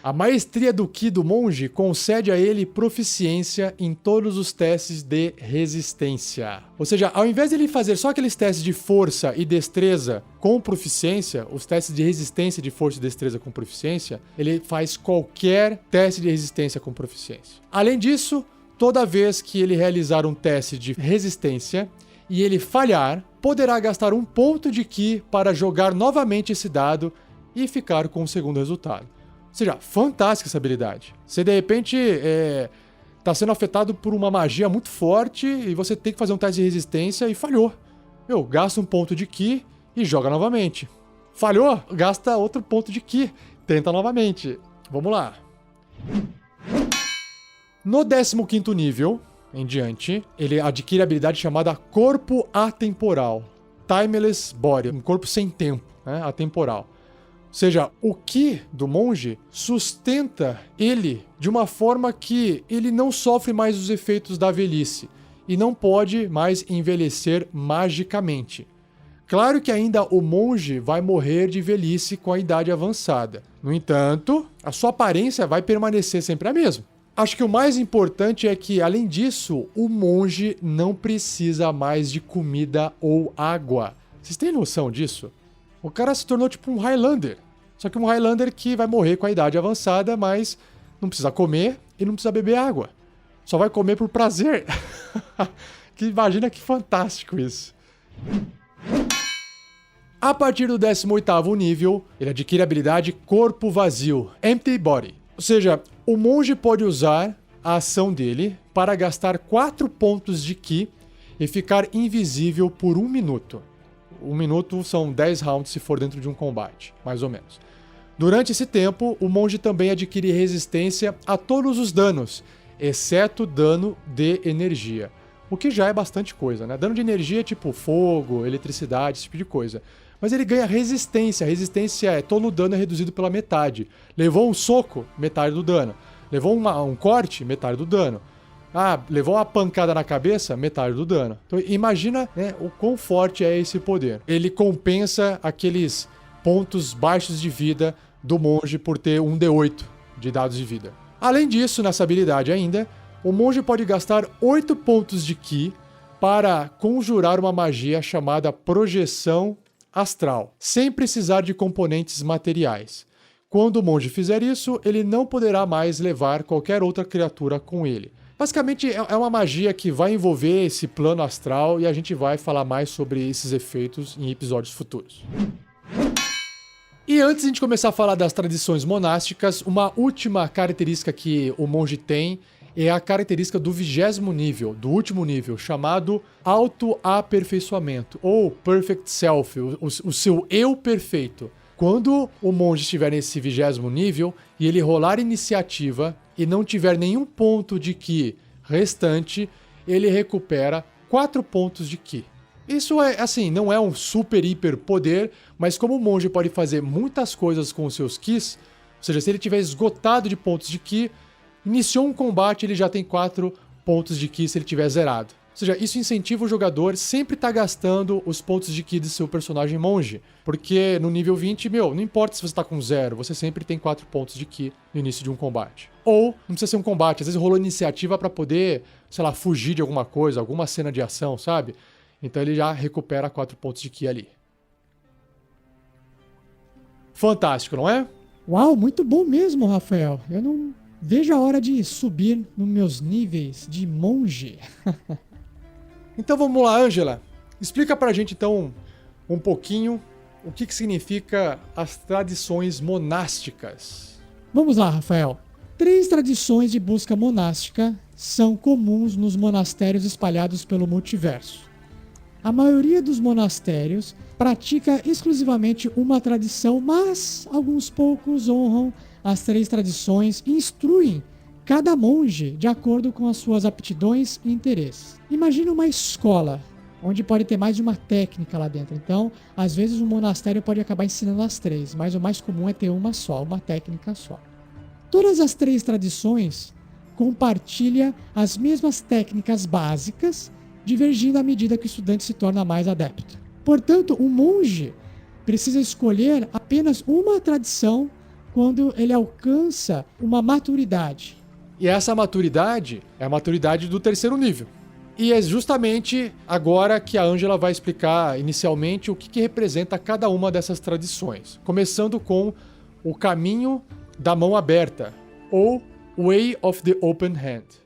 A maestria do Ki do monge concede a ele proficiência em todos os testes de resistência. Ou seja, ao invés de ele fazer só aqueles testes de força e destreza com proficiência, os testes de resistência de força e destreza com proficiência, ele faz qualquer teste de resistência com proficiência. Além disso, toda vez que ele realizar um teste de resistência e ele falhar, poderá gastar 1 ponto de Ki para jogar novamente esse dado e ficar com o segundo resultado. Ou seja, fantástica essa habilidade. Você de repente está sendo afetado por uma magia muito forte e você tem que fazer um teste de resistência e falhou. Gasta 1 ponto de Ki e joga novamente. Falhou, gasta outro ponto de Ki, tenta novamente. Vamos lá. No 15º nível em diante, ele adquire a habilidade chamada Corpo Atemporal. Timeless Body, um corpo sem tempo, né? Atemporal. Ou seja, o Ki do monge sustenta ele de uma forma que ele não sofre mais os efeitos da velhice e não pode mais envelhecer magicamente. Claro que ainda o monge vai morrer de velhice com a idade avançada. No entanto, a sua aparência vai permanecer sempre a mesma. Acho que o mais importante é que, além disso, o monge não precisa mais de comida ou água. Vocês têm noção disso? O cara se tornou tipo um Highlander. Só que um Highlander que vai morrer com a idade avançada, mas não precisa comer e não precisa beber água. Só vai comer por prazer. Imagina que fantástico isso. A partir do 18º nível, ele adquire a habilidade Corpo Vazio, Empty Body. Ou seja, o monge pode usar a ação dele para gastar 4 pontos de Ki e ficar invisível por 1 minuto. 1 minuto são 10 rounds se for dentro de um combate, mais ou menos. Durante esse tempo, o monge também adquire resistência a todos os danos, exceto dano de energia. O que já é bastante coisa, né? Dano de energia é tipo fogo, eletricidade, esse tipo de coisa. Mas ele ganha resistência. A resistência é todo o dano é reduzido pela metade. Levou um soco, metade do dano. Levou um corte, metade do dano. Levou uma pancada na cabeça, metade do dano. Então imagina, né, o quão forte é esse poder. Ele compensa aqueles pontos baixos de vida do monge por ter um D8 de dados de vida. Além disso, nessa habilidade ainda, o monge pode gastar 8 pontos de Ki para conjurar uma magia chamada Projeção Astral, sem precisar de componentes materiais. Quando o monge fizer isso, ele não poderá mais levar qualquer outra criatura com ele. Basicamente, é uma magia que vai envolver esse plano astral e a gente vai falar mais sobre esses efeitos em episódios futuros. E antes de a gente começar a falar das tradições monásticas, uma última característica que o monge tem é a característica do 20º nível, do último nível, chamado autoaperfeiçoamento, ou Perfect Self, o seu eu perfeito. Quando o monge estiver nesse 20º nível e ele rolar iniciativa e não tiver nenhum ponto de Ki restante, ele recupera 4 pontos de Ki. Isso é, assim, não é um super hiper poder, mas como o monge pode fazer muitas coisas com os seus Kis, ou seja, se ele tiver esgotado de pontos de Ki, iniciou um combate, ele já tem 4 pontos de Ki se ele tiver zerado. Ou seja, isso incentiva o jogador sempre estar gastando os pontos de Ki de seu personagem monge. Porque no nível 20, não importa se você está com 0, você sempre tem 4 pontos de Ki no início de um combate. Ou, não precisa ser um combate, às vezes rolou iniciativa para poder, sei lá, fugir de alguma coisa, alguma cena de ação, sabe? Então ele já recupera 4 pontos de Ki ali. Fantástico, não é? Uau, muito bom mesmo, Rafael. Eu não vejo a hora de subir nos meus níveis de monge. Então vamos lá, Ângela. Explica pra gente então um pouquinho o que significa as tradições monásticas. Vamos lá, Rafael. 3 tradições de busca monástica são comuns nos monastérios espalhados pelo multiverso. A maioria dos monastérios pratica exclusivamente uma tradição, mas alguns poucos honram as 3 tradições e instruem cada monge de acordo com as suas aptidões e interesses. Imagine uma escola, onde pode ter mais de uma técnica lá dentro. Então, às vezes um monastério pode acabar ensinando as 3, mas o mais comum é ter uma só, uma técnica só. Todas as 3 tradições compartilham as mesmas técnicas básicas, divergindo à medida que o estudante se torna mais adepto. Portanto, o monge precisa escolher apenas uma tradição quando ele alcança uma maturidade. E essa maturidade é a maturidade do 3º nível. E é justamente agora que a Ângela vai explicar inicialmente o que representa cada uma dessas tradições. Começando com o caminho da mão aberta, ou Way of the Open Hand.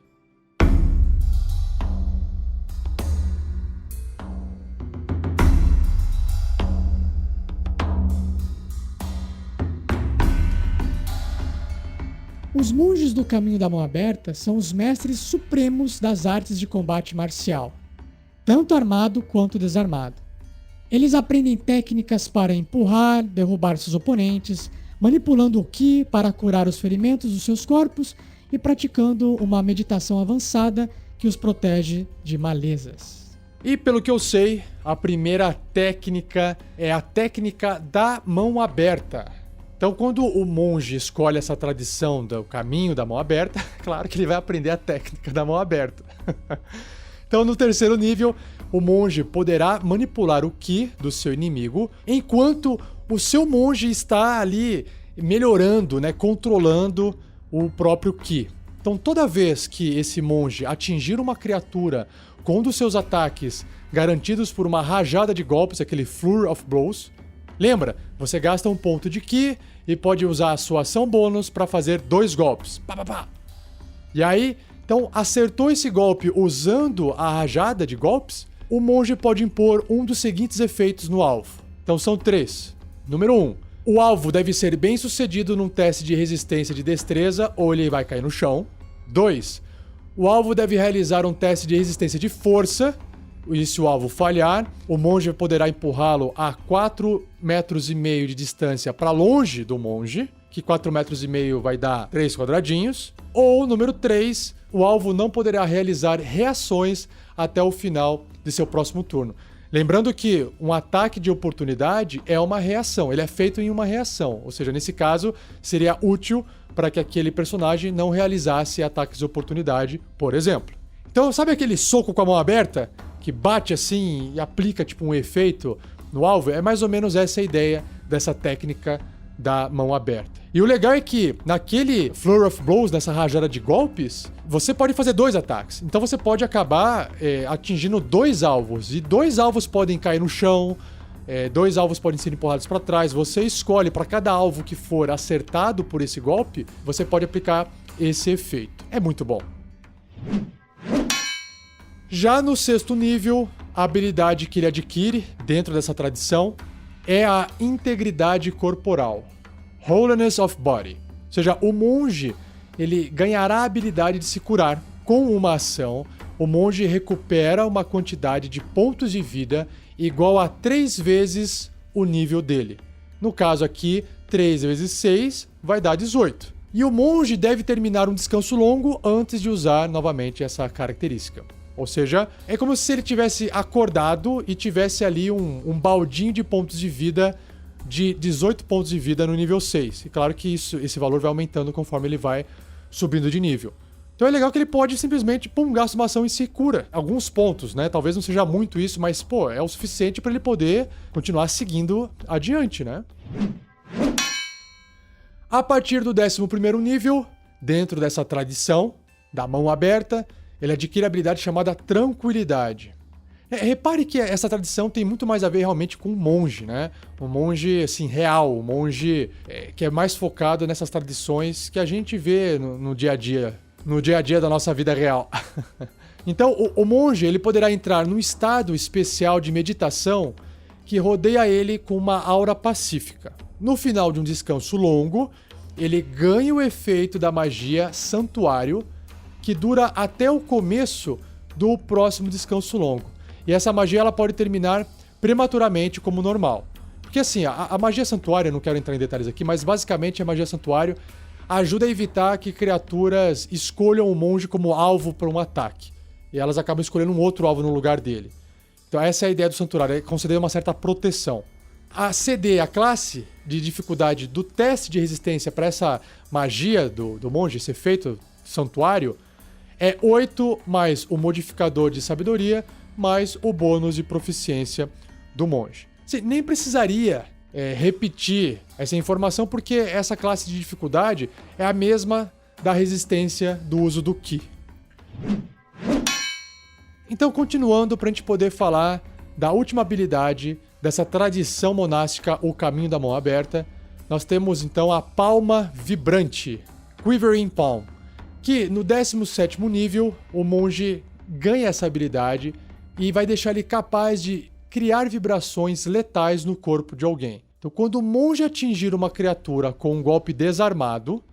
Os monges do Caminho da Mão Aberta são os mestres supremos das artes de combate marcial, tanto armado quanto desarmado. Eles aprendem técnicas para empurrar, derrubar seus oponentes, manipulando o Ki para curar os ferimentos dos seus corpos e praticando uma meditação avançada que os protege de malezas. E pelo que eu sei, a primeira técnica é a técnica da mão aberta. Então, quando o monge escolhe essa tradição do caminho da mão aberta, claro que ele vai aprender a técnica da mão aberta. Então, no 3º nível, o monge poderá manipular o Ki do seu inimigo, enquanto o seu monge está ali melhorando, né, controlando o próprio Ki. Então, toda vez que esse monge atingir uma criatura com um dos seus ataques garantidos por uma rajada de golpes, aquele Flurry of Blows, lembra, você gasta um ponto de Ki e pode usar a sua ação bônus para fazer 2 golpes. Pá, pá, pá. E aí, então, acertou esse golpe usando a rajada de golpes, o monge pode impor um dos seguintes efeitos no alvo. Então são 3. Número 1. O alvo deve ser bem sucedido num teste de resistência de destreza ou ele vai cair no chão. 2. O alvo deve realizar um teste de resistência de força E se o alvo falhar, o monge poderá empurrá-lo a 4,5 metros de distância para longe do monge, que 4,5 metros vai dar 3 quadradinhos. Ou, número 3, o alvo não poderá realizar reações até o final de seu próximo turno. Lembrando que um ataque de oportunidade é uma reação, ele é feito em uma reação. Ou seja, nesse caso, seria útil para que aquele personagem não realizasse ataques de oportunidade, por exemplo. Então, sabe aquele soco com a mão aberta? Que bate assim e aplica tipo um efeito no alvo? É mais ou menos essa a ideia dessa técnica da mão aberta. E o legal é que naquele Flurry of Blows, nessa rajada de golpes, você pode fazer 2 ataques. Então você pode acabar atingindo 2 alvos. E 2 alvos podem cair no chão, 2 alvos podem ser empurrados para trás. Você escolhe para cada alvo que for acertado por esse golpe, você pode aplicar esse efeito. É muito bom. Já no 6º nível, a habilidade que ele adquire dentro dessa tradição é a integridade corporal, Holiness of Body. Ou seja, o monge ele ganhará a habilidade de se curar. Com uma ação, o monge recupera uma quantidade de pontos de vida igual a 3 vezes o nível dele. No caso aqui, 3 vezes 6 vai dar 18. E o monge deve terminar um descanso longo antes de usar novamente essa característica. Ou seja, é como se ele tivesse acordado e tivesse ali um baldinho de pontos de vida de 18 pontos de vida no nível 6. E claro que esse valor vai aumentando conforme ele vai subindo de nível. Então é legal que ele pode simplesmente, gasta uma ação e se cura. Alguns pontos, né? Talvez não seja muito isso, mas, é o suficiente para ele poder continuar seguindo adiante, né? A partir do 11º nível, dentro dessa tradição da mão aberta, ele adquire a habilidade chamada Tranquilidade. Repare que essa tradição tem muito mais a ver realmente com o monge, né? Um monge, assim, real, um monge que é mais focado nessas tradições que a gente vê no dia a dia da nossa vida real. Então, o monge ele poderá entrar num estado especial de meditação que rodeia ele com uma aura pacífica. No final de um descanso longo, ele ganha o efeito da magia Santuário, que dura até o começo do próximo descanso longo. E essa magia ela pode terminar prematuramente como normal. Porque assim, a magia Santuário, eu não quero entrar em detalhes aqui, mas basicamente a magia Santuário ajuda a evitar que criaturas escolham o monge como alvo para um ataque. E elas acabam escolhendo um outro alvo no lugar dele. Então essa é a ideia do Santuário, é conceder uma certa proteção. A CD, a classe de dificuldade do teste de resistência para essa magia do monge, esse efeito Santuário, é 8 mais o modificador de sabedoria mais o bônus de proficiência do monge. Você nem precisaria repetir essa informação porque essa classe de dificuldade é a mesma da resistência do uso do Ki. Então, continuando para a gente poder falar da última habilidade dessa tradição monástica, o Caminho da Mão Aberta, nós temos então a Palma Vibrante, Quivering Palm, que no 17º nível o monge ganha essa habilidade e vai deixar ele capaz de criar vibrações letais no corpo de alguém. Então, quando o monge atingir uma criatura com um golpe desarmado,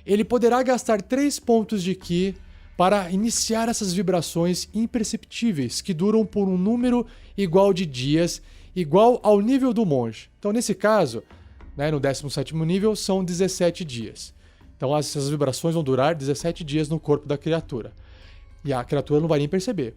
ele poderá gastar 3 pontos de Ki para iniciar essas vibrações imperceptíveis, que duram por um número igual de dias, igual ao nível do monge. Então, nesse caso, né, no 17º nível, são 17 dias. Então, essas vibrações vão durar 17 dias no corpo da criatura. E a criatura não vai nem perceber.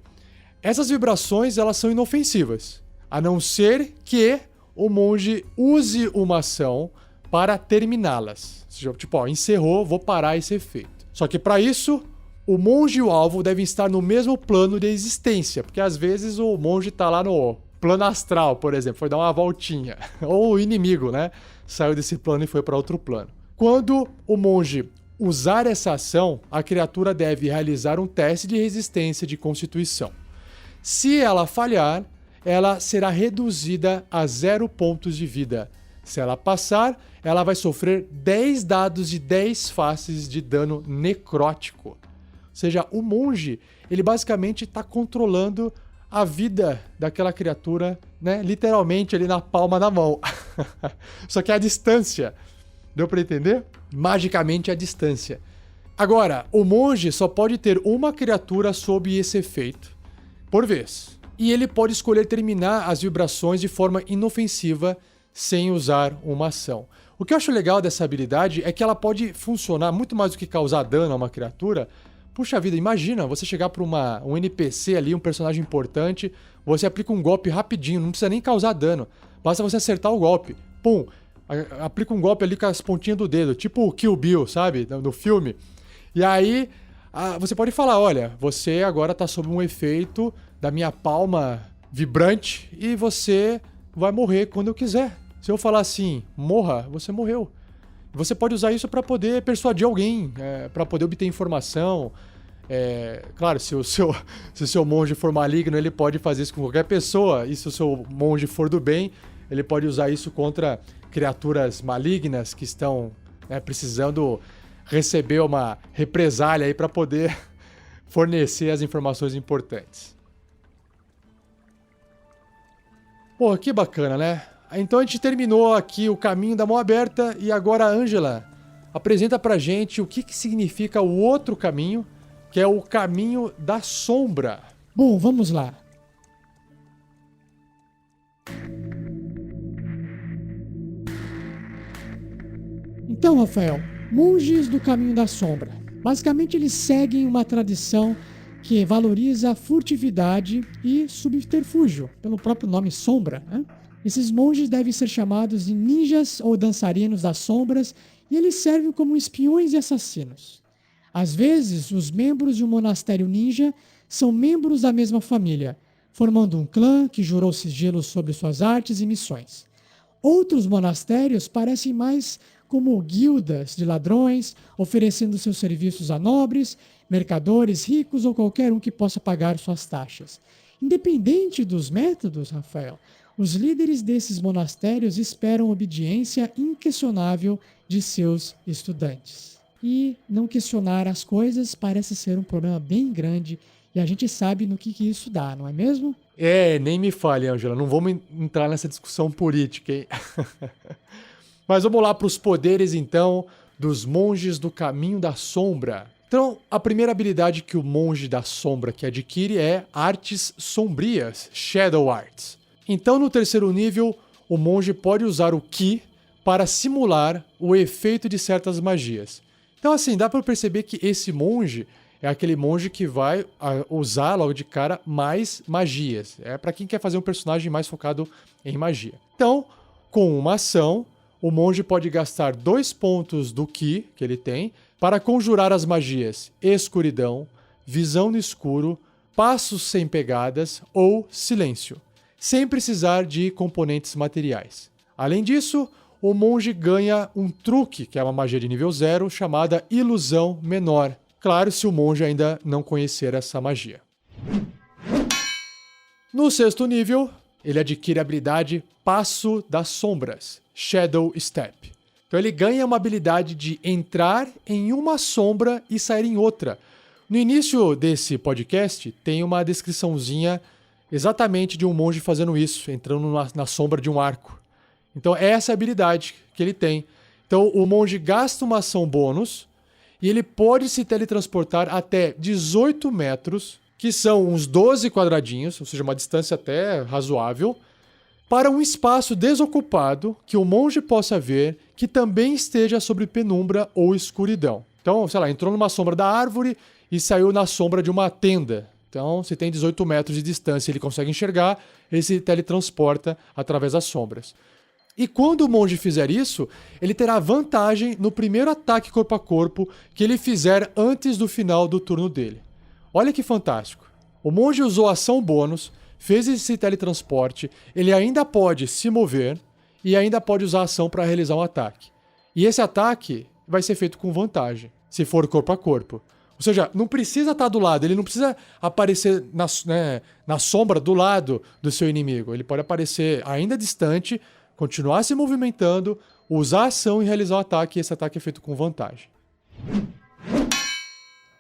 Essas vibrações, elas são inofensivas, a não ser que o monge use uma ação para terminá-las. Ou seja, tipo, encerrou, vou parar esse efeito. Só que para isso, o monge e o alvo devem estar no mesmo plano de existência, porque às vezes o monge está lá no plano astral, por exemplo, foi dar uma voltinha. Ou o inimigo, né? Saiu desse plano e foi para outro plano. Quando o monge usar essa ação, a criatura deve realizar um teste de resistência de constituição. Se ela falhar, ela será reduzida a 0 pontos de vida. Se ela passar, ela vai sofrer 10 dados de 10 faces de dano necrótico. Ou seja, o monge, ele basicamente está controlando a vida daquela criatura, né, literalmente ali na palma da mão. Só que a distância. Deu para entender? Magicamente a distância. Agora, o monge só pode ter uma criatura sob esse efeito por vez. e ele pode escolher terminar as vibrações de forma inofensiva sem usar uma ação. O que eu acho legal dessa habilidade é que ela pode funcionar muito mais do que causar dano a uma criatura. Puxa vida, imagina você chegar para um NPC ali, um personagem importante, você aplica um golpe rapidinho, não precisa nem causar dano, basta você acertar o golpe. Pum, aplica um golpe ali com as pontinhas do dedo, tipo o Kill Bill, sabe, no filme. E aí você pode falar, olha, você agora tá sob um efeito da minha palma vibrante e você vai morrer quando eu quiser. Se eu falar assim, morra, você morreu. Você pode usar isso para poder persuadir alguém, para poder obter informação. Claro, se o seu monge for maligno, ele pode fazer isso com qualquer pessoa. E se o seu monge for do bem, ele pode usar isso contra criaturas malignas que estão precisando receber uma represália aí para poder fornecer as informações importantes. Pô, que bacana, né? Então a gente terminou aqui o caminho da mão aberta e agora a Ângela apresenta pra gente o que significa o outro caminho, que é o caminho da sombra. Bom, vamos lá. Então, Rafael, monges do caminho da sombra. Basicamente, eles seguem uma tradição que valoriza a furtividade e subterfúgio, pelo próprio nome sombra, né? Esses monges devem ser chamados de ninjas ou dançarinos das sombras e eles servem como espiões e assassinos. Às vezes, os membros de um monastério ninja são membros da mesma família, formando um clã que jurou sigilo sobre suas artes e missões. Outros monastérios parecem mais como guildas de ladrões, oferecendo seus serviços a nobres, mercadores, ricos ou qualquer um que possa pagar suas taxas. Independente dos métodos, Rafael, os líderes desses monastérios esperam obediência inquestionável de seus estudantes. E não questionar as coisas parece ser um problema bem grande e a gente sabe no que isso dá, não é mesmo? Nem me fale, Ângela, não vamos entrar nessa discussão política, hein? Mas vamos lá para os poderes, então, dos monges do caminho da sombra. Então, a primeira habilidade que o monge da sombra que adquire é artes sombrias, Shadow Arts. Então, no terceiro nível, o monge pode usar o Ki para simular o efeito de certas magias. Então, assim, dá para perceber que esse monge é aquele monge que vai usar logo de cara mais magias. É para quem quer fazer um personagem mais focado em magia. Então, com uma ação, o monge pode gastar 2 pontos do Ki que ele tem para conjurar as magias Escuridão, Visão no Escuro, Passos Sem Pegadas ou Silêncio, sem precisar de componentes materiais. Além disso, o monge ganha um truque, que é uma magia de nível 0, chamada Ilusão Menor. Claro, se o monge ainda não conhecer essa magia. No sexto nível, ele adquire a habilidade Passo das Sombras, Shadow Step. Então ele ganha uma habilidade de entrar em uma sombra e sair em outra. No início desse podcast, tem uma descriçãozinha exatamente de um monge fazendo isso, entrando na sombra de um arco. Então essa é a habilidade que ele tem. Então o monge gasta uma ação bônus e ele pode se teletransportar até 18 metros, que são uns 12 quadradinhos, ou seja, uma distância até razoável, para um espaço desocupado que o monge possa ver que também esteja sobre penumbra ou escuridão. Então, sei lá, entrou numa sombra da árvore e saiu na sombra de uma tenda. Então, se tem 18 metros de distância e ele consegue enxergar, ele se teletransporta através das sombras. E quando o monge fizer isso, ele terá vantagem no primeiro ataque corpo a corpo que ele fizer antes do final do turno dele. Olha que fantástico. O monge usou a ação bônus, fez esse teletransporte, ele ainda pode se mover e ainda pode usar a ação para realizar um ataque. E esse ataque vai ser feito com vantagem, se for corpo a corpo. Ou seja, não precisa estar do lado, ele não precisa aparecer na sombra do lado do seu inimigo. Ele pode aparecer ainda distante, continuar se movimentando, usar a ação e realizar o ataque, e esse ataque é feito com vantagem.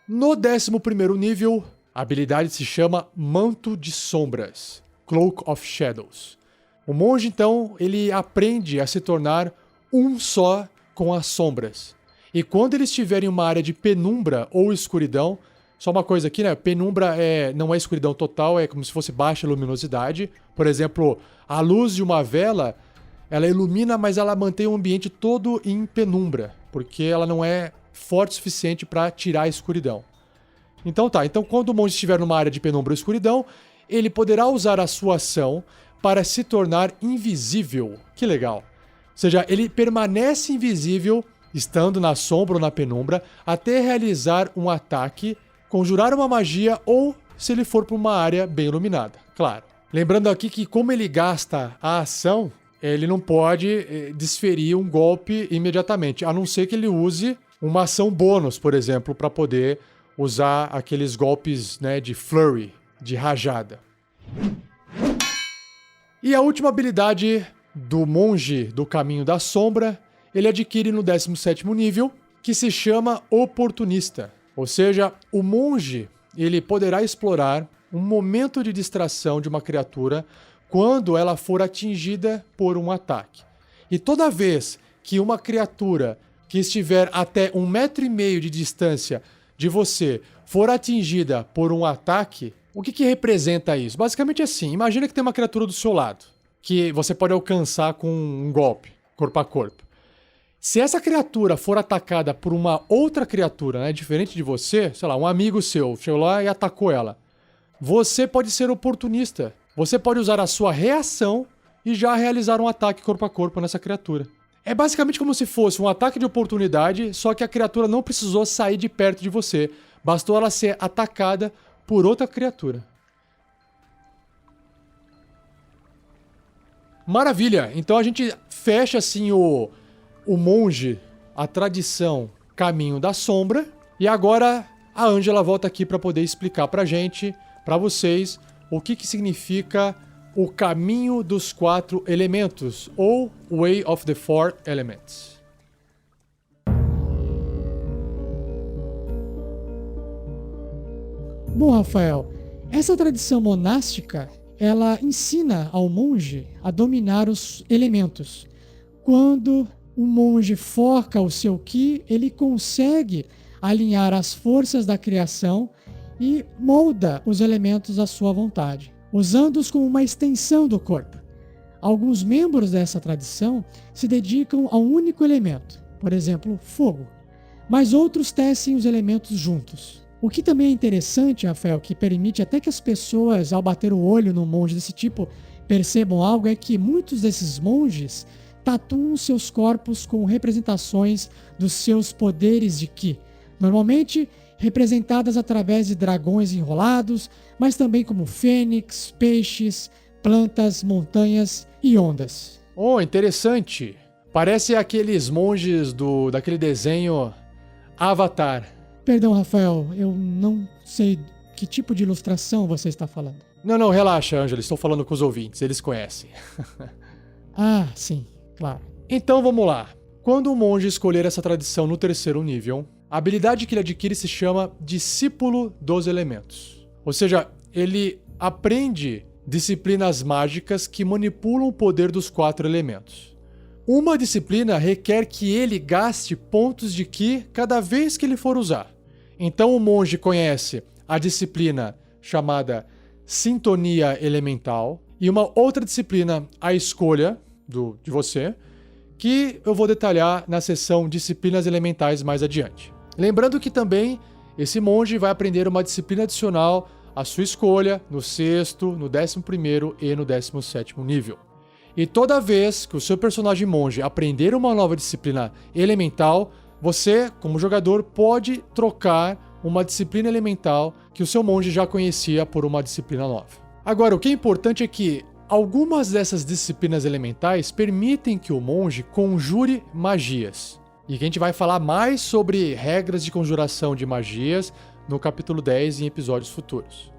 No 11º nível, a habilidade se chama Manto de Sombras, Cloak of Shadows. O monge, então, ele aprende a se tornar um só com as sombras. E quando ele estiver em uma área de penumbra ou escuridão, Só uma coisa aqui, né? Penumbra não é escuridão total, é como se fosse baixa luminosidade. Por exemplo, a luz de uma vela, ela ilumina, mas ela mantém o ambiente todo em penumbra, porque ela não é forte o suficiente para tirar a escuridão. Então quando o monge estiver numa área de penumbra ou escuridão, ele poderá usar a sua ação para se tornar invisível. Que legal. Ou seja, ele permanece invisível, estando na sombra ou na penumbra, até realizar um ataque, conjurar uma magia ou se ele for para uma área bem iluminada, claro. Lembrando aqui que como ele gasta a ação, ele não pode desferir um golpe imediatamente, a não ser que ele use uma ação bônus, por exemplo, para poder usar aqueles golpes, né, de flurry, de rajada. E a última habilidade do monge do Caminho da Sombra, ele adquire no 17º nível, que se chama Oportunista. Ou seja, o monge ele poderá explorar um momento de distração de uma criatura quando ela for atingida por um ataque. E toda vez que uma criatura que estiver até 1,5 metro de distância de você for atingida por um ataque, o que representa isso? Basicamente assim, imagina que tem uma criatura do seu lado, que você pode alcançar com um golpe, corpo a corpo. Se essa criatura for atacada por uma outra criatura, né, diferente de você, sei lá, um amigo seu chegou lá e atacou ela, você pode ser oportunista. Você pode usar a sua reação e já realizar um ataque corpo a corpo nessa criatura. É basicamente como se fosse um ataque de oportunidade, só que a criatura não precisou sair de perto de você. Bastou ela ser atacada por outra criatura. Maravilha! Então a gente fecha assim o monge, a tradição Caminho da Sombra. E agora a Ângela volta aqui para poder explicar pra gente, pra vocês, o que significa o Caminho dos 4 Elementos, ou Way of the Four Elements. Bom, Rafael, essa tradição monástica, ela ensina ao monge a dominar os elementos. Quando o monge foca o seu ki, ele consegue alinhar as forças da criação e molda os elementos à sua vontade, usando-os como uma extensão do corpo. Alguns membros dessa tradição se dedicam a um único elemento, por exemplo, fogo, mas outros tecem os elementos juntos. O que também é interessante, Rafael, que permite até que as pessoas, ao bater o olho num monge desse tipo, percebam algo, é que muitos desses monges tatuam seus corpos com representações dos seus poderes de ki, normalmente representadas através de dragões enrolados, mas também como fênix, peixes, plantas, montanhas e ondas. Oh, interessante! Parece aqueles monges daquele desenho Avatar. Perdão, Rafael, eu não sei que tipo de ilustração você está falando. Não, relaxa, Ângela, estou falando com os ouvintes, eles conhecem. Ah, sim, claro. Então vamos lá. Quando o monge escolher essa tradição no 3º nível, a habilidade que ele adquire se chama Discípulo dos Elementos. Ou seja, ele aprende disciplinas mágicas que manipulam o poder dos 4 elementos. Uma disciplina requer que ele gaste pontos de ki cada vez que ele for usar. Então o monge conhece a disciplina chamada Sintonia Elemental e uma outra disciplina, a escolha de você, que eu vou detalhar na seção Disciplinas Elementais mais adiante. Lembrando que também esse monge vai aprender uma disciplina adicional à sua escolha no 6º, no 11º e no 17º nível. E toda vez que o seu personagem monge aprender uma nova disciplina elemental, você, como jogador, pode trocar uma disciplina elemental que o seu monge já conhecia por uma disciplina nova. Agora, o que é importante é que algumas dessas disciplinas elementais permitem que o monge conjure magias. E que a gente vai falar mais sobre regras de conjuração de magias no capítulo 10 em episódios futuros.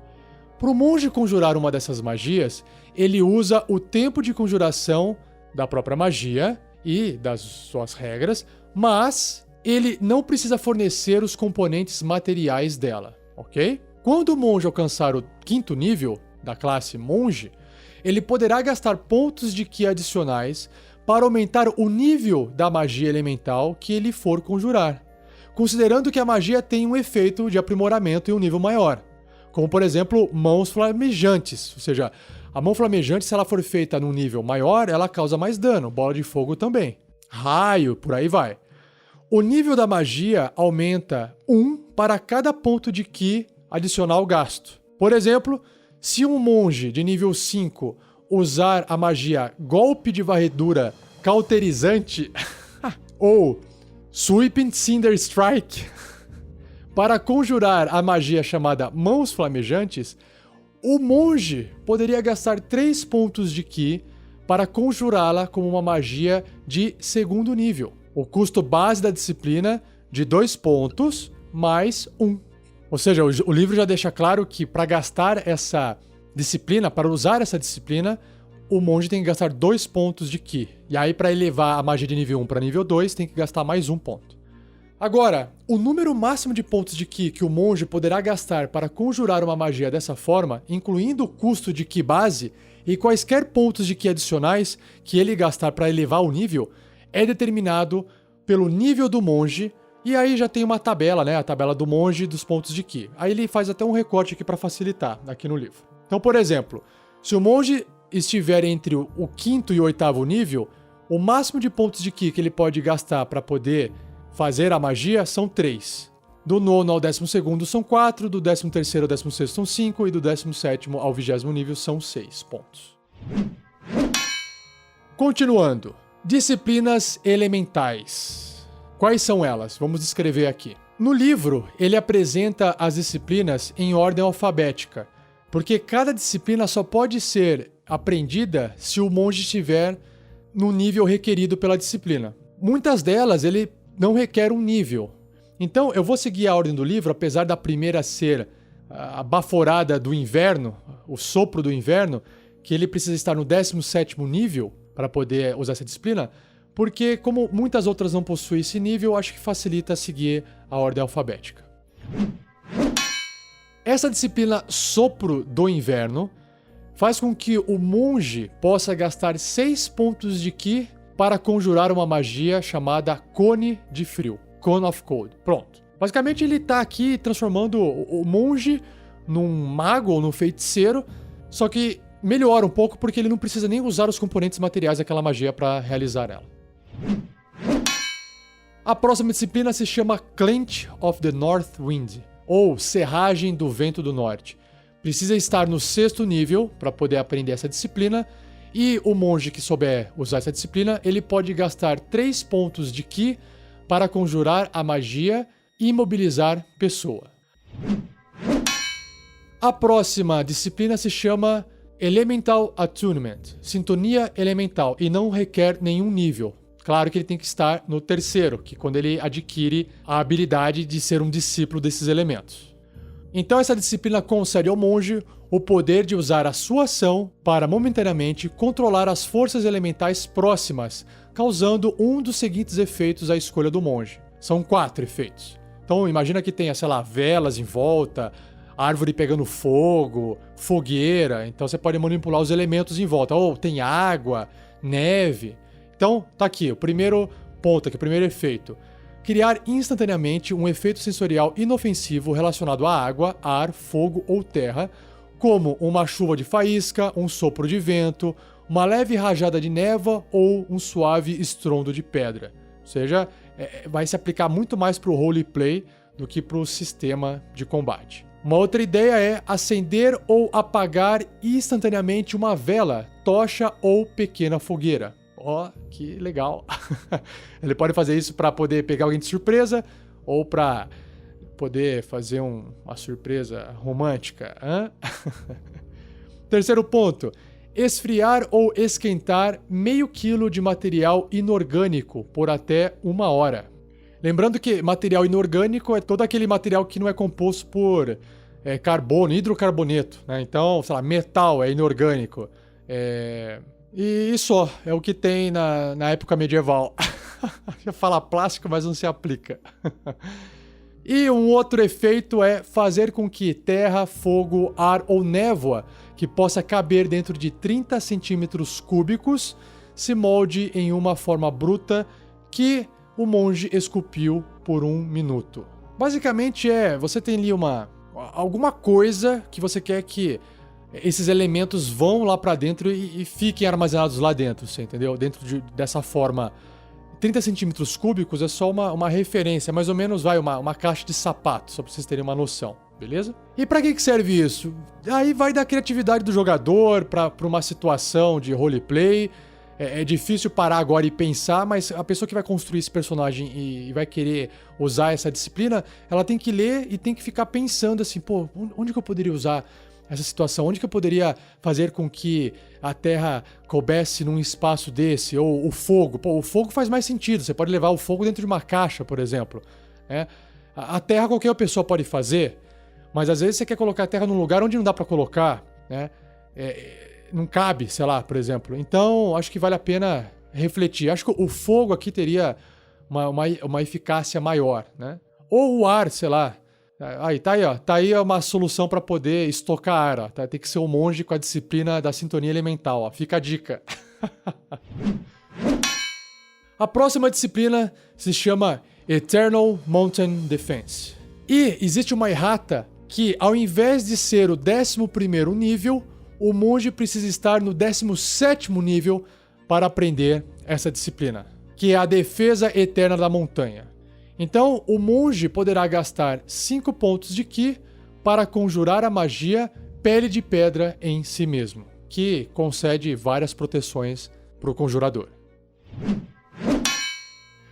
Para o monge conjurar uma dessas magias, ele usa o tempo de conjuração da própria magia e das suas regras, mas ele não precisa fornecer os componentes materiais dela, ok? Quando o monge alcançar o 5º nível da classe monge, ele poderá gastar pontos de ki adicionais para aumentar o nível da magia elemental que ele for conjurar. considerando que a magia tem um efeito de aprimoramento em um nível maior. Como, por exemplo, mãos flamejantes. Ou seja, a mão flamejante, se ela for feita num nível maior, ela causa mais dano. Bola de fogo também. Raio, por aí vai. O nível da magia aumenta 1 para cada ponto de ki adicional gasto. Por exemplo, se um monge de nível 5 usar a magia Golpe de Varredura Cauterizante ou Sweeping Cinder Strike para conjurar a magia chamada Mãos Flamejantes, o monge poderia gastar 3 pontos de ki para conjurá-la como uma magia de segundo nível. O custo base da disciplina de 2 pontos mais 1. Ou seja, o livro já deixa claro que para gastar essa disciplina, para usar essa disciplina, o monge tem que gastar 2 pontos de ki. E aí, para elevar a magia de nível 1 para nível 2, tem que gastar mais 1 ponto. Agora, o número máximo de pontos de ki que o monge poderá gastar para conjurar uma magia dessa forma, incluindo o custo de ki base e quaisquer pontos de ki adicionais que ele gastar para elevar o nível, é determinado pelo nível do monge. E aí já tem uma tabela, né? A tabela do monge dos pontos de ki. Aí ele faz até um recorte aqui para facilitar, aqui no livro. Então, por exemplo, se o monge estiver entre o 5º e o 8º nível, o máximo de pontos de ki que ele pode gastar para poder fazer a magia são 3. Do 9º ao 12º são 4, do 13º ao 16º são 5 e do 17º ao 20º nível são 6 pontos. Continuando. Disciplinas elementais. Quais são elas? Vamos descrever aqui. No livro, ele apresenta as disciplinas em ordem alfabética, porque cada disciplina só pode ser aprendida se o monge estiver no nível requerido pela disciplina. Muitas delas, ele não requer um nível. Então, eu vou seguir a ordem do livro, apesar da primeira ser a baforada do inverno, o sopro do inverno, que ele precisa estar no 17º nível para poder usar essa disciplina, porque como muitas outras não possuem esse nível, acho que facilita seguir a ordem alfabética. Essa disciplina Sopro do Inverno faz com que o monge possa gastar 6 pontos de ki para conjurar uma magia chamada Cone de Frio. Cone of Cold. Pronto. Basicamente ele está aqui transformando o monge num mago ou num feiticeiro, só que melhora um pouco porque ele não precisa nem usar os componentes materiais daquela magia para realizar ela. A próxima disciplina se chama Clench of the North Wind, ou Serragem do Vento do Norte. Precisa estar no 6º nível para poder aprender essa disciplina, e o monge que souber usar essa disciplina, ele pode gastar 3 pontos de ki para conjurar a magia e imobilizar pessoa. A próxima disciplina se chama Elemental Attunement, Sintonia Elemental, e não requer nenhum nível. Claro que ele tem que estar no 3º, que é quando ele adquire a habilidade de ser um discípulo desses elementos. Então essa disciplina concede ao monge o poder de usar a sua ação para momentaneamente controlar as forças elementais próximas, causando um dos seguintes efeitos à escolha do monge. São 4 efeitos. Então imagina que tenha, sei lá, velas em volta, árvore pegando fogo, fogueira. Então você pode manipular os elementos em volta. Ou tem água, neve. Então, tá aqui, o primeiro ponto aqui, o primeiro efeito. Criar instantaneamente um efeito sensorial inofensivo relacionado à água, ar, fogo ou terra, como uma chuva de faísca, um sopro de vento, uma leve rajada de névoa ou um suave estrondo de pedra. Ou seja, vai se aplicar muito mais para o roleplay do que para o sistema de combate. Uma outra ideia é acender ou apagar instantaneamente uma vela, tocha ou pequena fogueira. Ó, que legal. Ele pode fazer isso para poder pegar alguém de surpresa ou para poder fazer uma surpresa romântica. Terceiro ponto. Esfriar ou esquentar meio quilo de material inorgânico por até 1 hora. Lembrando que material inorgânico é todo aquele material que não é composto por carbono, hidrocarboneto, né? Então, sei lá, metal é inorgânico. E só, é o que tem na época medieval. Já fala plástico, mas não se aplica. E um outro efeito é fazer com que terra, fogo, ar ou névoa, que possa caber dentro de 30 centímetros cúbicos, se molde em uma forma bruta que o monge esculpiu por 1 minuto. Basicamente você tem ali alguma coisa que você quer que esses elementos vão lá pra dentro e fiquem armazenados lá dentro, você entendeu? Dessa forma, 30 centímetros cúbicos é só uma referência, mais ou menos uma caixa de sapato, só pra vocês terem uma noção, beleza? E pra que serve isso? Aí vai da criatividade do jogador pra uma situação de roleplay. É difícil parar agora e pensar, mas a pessoa que vai construir esse personagem e vai querer usar essa disciplina, ela tem que ler e tem que ficar pensando assim, pô, onde que eu poderia usar essa situação? Onde que eu poderia fazer com que a Terra coubesse num espaço desse? Ou o fogo. Pô, o fogo faz mais sentido. Você pode levar o fogo dentro de uma caixa, por exemplo. Né? A Terra qualquer pessoa pode fazer, mas às vezes você quer colocar a Terra num lugar onde não dá pra colocar, né? Não cabe, sei lá, por exemplo. Então, acho que vale a pena refletir. Acho que o fogo aqui teria uma eficácia maior, né? Ou o ar, sei lá. Aí, tá aí, ó. Tá aí uma solução para poder estocar ar, ó. Tem que ser um monge com a disciplina da sintonia elemental, ó. Fica a dica. A próxima disciplina se chama Eternal Mountain Defense. E existe uma errata que, ao invés de ser o 11º nível, o monge precisa estar no 17º nível para aprender essa disciplina, que é a defesa eterna da montanha. Então, o monge poderá gastar 5 pontos de Ki para conjurar a magia Pele de Pedra em si mesmo, que concede várias proteções para o conjurador.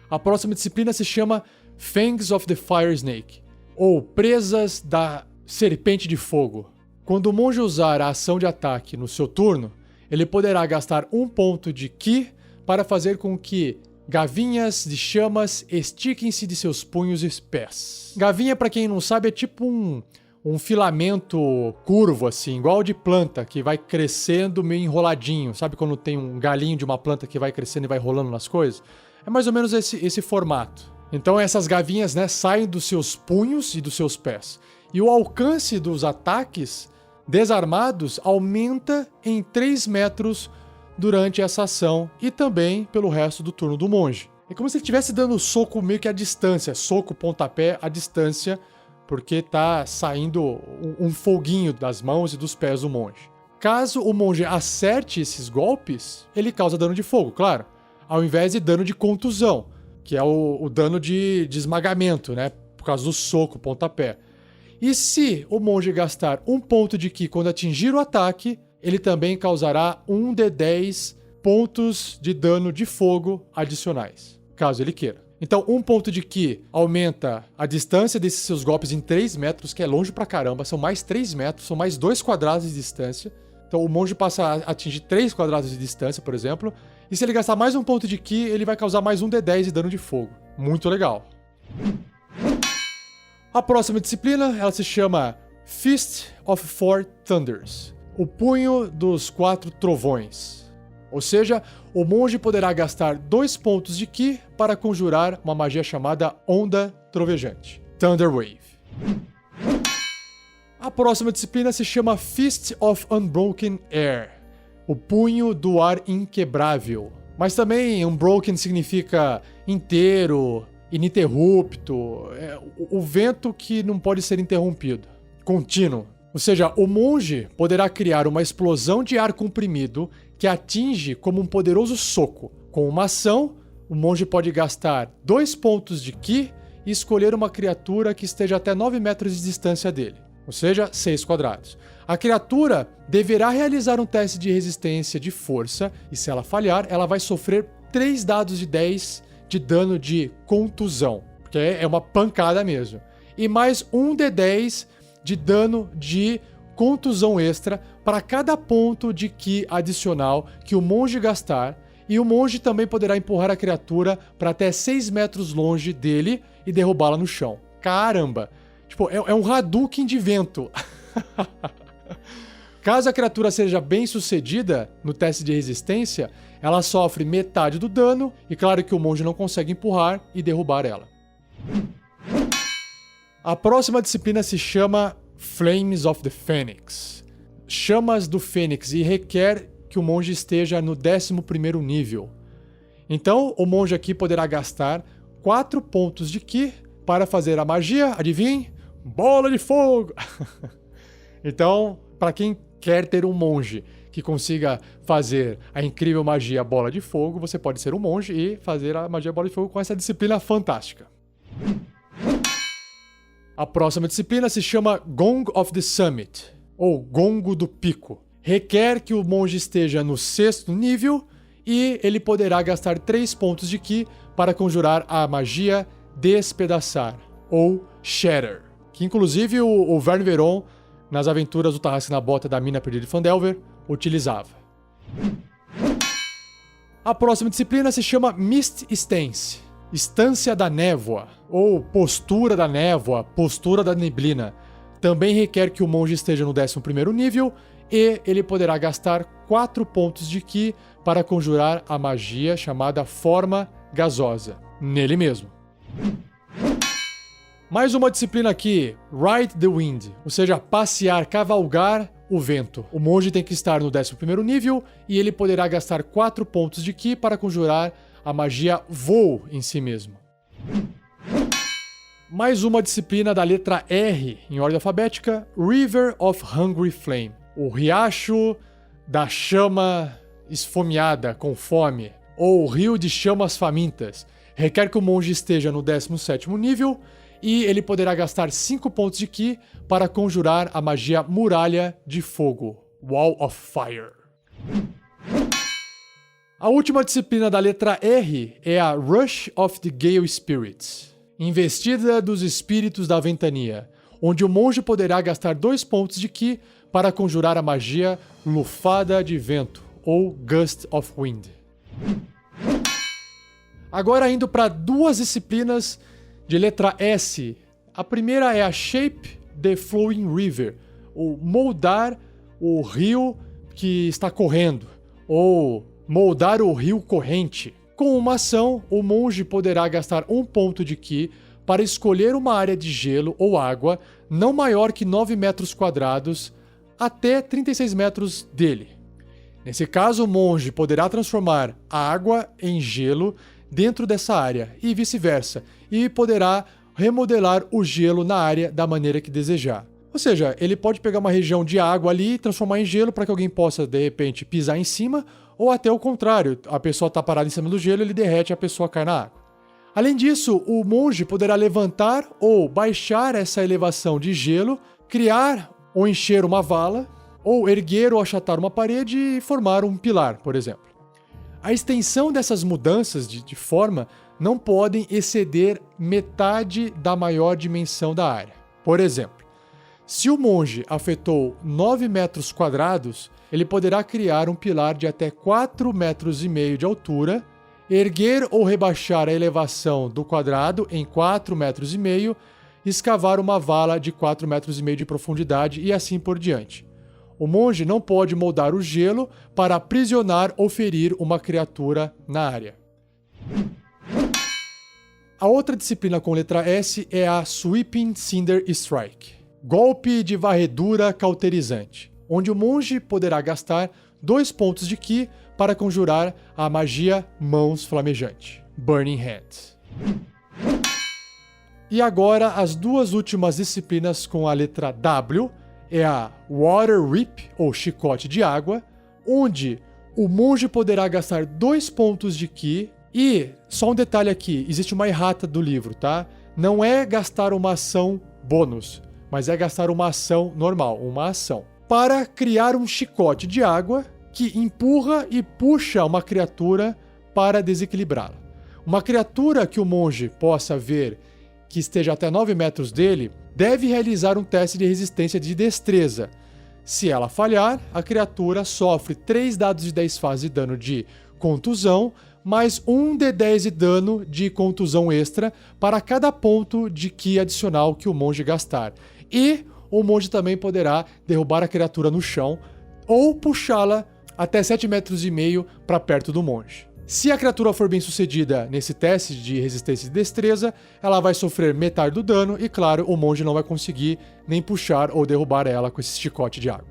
A próxima disciplina se chama Fangs of the Fire Snake, ou Presas da Serpente de Fogo. Quando o monge usar a ação de ataque no seu turno, ele poderá gastar 1 ponto de Ki para fazer com que gavinhas de chamas estiquem-se de seus punhos e pés. Gavinha, pra quem não sabe, é tipo um filamento curvo, assim, igual de planta, que vai crescendo meio enroladinho. Sabe quando tem um galinho de uma planta que vai crescendo e vai rolando nas coisas? É mais ou menos esse formato. Então essas gavinhas, né, saem dos seus punhos e dos seus pés. E o alcance dos ataques desarmados aumenta em 3 metros durante essa ação e também pelo resto do turno do monge. É como se ele estivesse dando soco meio que à distância, soco, pontapé à distância, porque tá saindo um foguinho das mãos e dos pés do monge. Caso o monge acerte esses golpes, ele causa dano de fogo, claro, ao invés de dano de contusão, que é o dano de esmagamento, né, por causa do soco, pontapé. E se o monge gastar 1 ponto de Ki quando atingir o ataque, ele também causará 1d10 pontos de dano de fogo adicionais, caso ele queira. Então, 1 ponto de Ki aumenta a distância desses seus golpes em 3 metros, que é longe pra caramba, são mais 3 metros, são mais 2 quadrados de distância. Então, o monge passa a atingir 3 quadrados de distância, por exemplo. E se ele gastar mais 1 ponto de Ki, ele vai causar mais 1d10 de dano de fogo. Muito legal. A próxima disciplina, ela se chama Fist of 4 Thunders, o punho dos 4 trovões. Ou seja, o monge poderá gastar 2 pontos de Ki para conjurar uma magia chamada Onda Trovejante, Thunder Wave. A próxima disciplina se chama Fist of Unbroken Air, o punho do ar inquebrável. Mas também unbroken significa inteiro, ininterrupto, o vento que não pode ser interrompido, contínuo. Ou seja, o monge poderá criar uma explosão de ar comprimido que atinge como um poderoso soco. Com uma ação, o monge pode gastar 2 pontos de Ki e escolher uma criatura que esteja até 9 metros de distância dele, ou seja, 6 quadrados. A criatura deverá realizar um teste de resistência de força e, se ela falhar, ela vai sofrer 3 dados de 10 de dano de contusão, porque é uma pancada mesmo. E mais 1d10 de dano de contusão extra para cada ponto de Ki adicional que o monge gastar, e o monge também poderá empurrar a criatura para até 6 metros longe dele e derrubá-la no chão. Caramba! Tipo, é um Hadouken de vento. Caso a criatura seja bem sucedida no teste de resistência, ela sofre metade do dano, e claro que o monge não consegue empurrar e derrubar ela. A próxima disciplina se chama Flames of the Phoenix, Chamas do Fênix, e requer que o monge esteja no 11º nível. Então, o monge aqui poderá gastar 4 pontos de Ki para fazer a magia, adivinhem? Bola de fogo! Então, para quem quer ter um monge que consiga fazer a incrível magia bola de fogo, você pode ser um monge e fazer a magia bola de fogo com essa disciplina fantástica. A próxima disciplina se chama Gong of the Summit, ou Gongo do Pico. Requer que o monge esteja no 6º nível e ele poderá gastar 3 pontos de Ki para conjurar a magia Despedaçar, ou Shatter, que inclusive o Verne Veron, nas aventuras do Tarrasque na Bota da Mina Perdida de Phandelver, utilizava. A próxima disciplina se chama Mist Stance, Estância da Névoa, ou Postura da Névoa, Postura da Neblina. Também requer que o monge esteja no 11º nível e ele poderá gastar 4 pontos de Ki para conjurar a magia chamada Forma Gasosa, nele mesmo. Mais uma disciplina aqui, Ride the Wind, ou seja, passear, cavalgar o vento. O monge tem que estar no 11º nível e ele poderá gastar 4 pontos de Ki para conjurar a magia Voo em si mesmo. Mais uma disciplina da letra R, em ordem alfabética, River of Hungry Flame, o riacho da chama esfomeada, com fome, ou rio de chamas famintas. Requer que o monge esteja no 17º nível e ele poderá gastar 5 pontos de Ki para conjurar a magia Muralha de Fogo, Wall of Fire. A última disciplina da letra R é a Rush of the Gale Spirits, Investida dos Espíritos da Ventania, onde o monge poderá gastar 2 pontos de Ki para conjurar a magia Lufada de Vento, ou Gust of Wind. Agora indo para 2 disciplinas de letra S. A primeira é a Shape the Flowing River, ou moldar o rio que está correndo, ou moldar o rio corrente. Com uma ação, o monge poderá gastar 1 ponto de Ki para escolher uma área de gelo ou água não maior que 9 metros quadrados até 36 metros dele. Nesse caso, o monge poderá transformar a água em gelo dentro dessa área e vice-versa, e poderá remodelar o gelo na área da maneira que desejar. Ou seja, ele pode pegar uma região de água ali e transformar em gelo para que alguém possa, de repente, pisar em cima, ou até o contrário, a pessoa está parada em cima do gelo, ele derrete e a pessoa cai na água. Além disso, o monge poderá levantar ou baixar essa elevação de gelo, criar ou encher uma vala, ou erguer ou achatar uma parede e formar um pilar, por exemplo. A extensão dessas mudanças de forma não podem exceder metade da maior dimensão da área. Por exemplo, se o monge afetou 9 metros quadrados, ele poderá criar um pilar de até 4,5 metros de altura, erguer ou rebaixar a elevação do quadrado em 4,5 metros, escavar uma vala de 4,5 metros de profundidade e assim por diante. O monge não pode moldar o gelo para aprisionar ou ferir uma criatura na área. A outra disciplina com letra S é a Sweeping Cinder Strike, golpe de varredura cauterizante, onde o monge poderá gastar 2 pontos de Ki para conjurar a magia Mãos Flamejante, Burning Hands. E agora as 2 últimas disciplinas com a letra W é a Water Whip, ou chicote de água, onde o monge poderá gastar 2 pontos de Ki. E, só um detalhe aqui, existe uma errata do livro, tá? Não é gastar uma ação bônus, mas é gastar uma ação normal, uma ação, para criar um chicote de água que empurra e puxa uma criatura para desequilibrá-la. Uma criatura que o monge possa ver que esteja até 9 metros dele, deve realizar um teste de resistência de destreza. Se ela falhar, a criatura sofre 3 dados de 10 fases de dano de contusão, mais 1d10 de dano de contusão extra para cada ponto de Ki adicional que o monge gastar. E o monge também poderá derrubar a criatura no chão ou puxá-la até 7,5 metros para perto do monge. Se a criatura for bem sucedida nesse teste de resistência e destreza, ela vai sofrer metade do dano e, claro, o monge não vai conseguir nem puxar ou derrubar ela com esse chicote de água.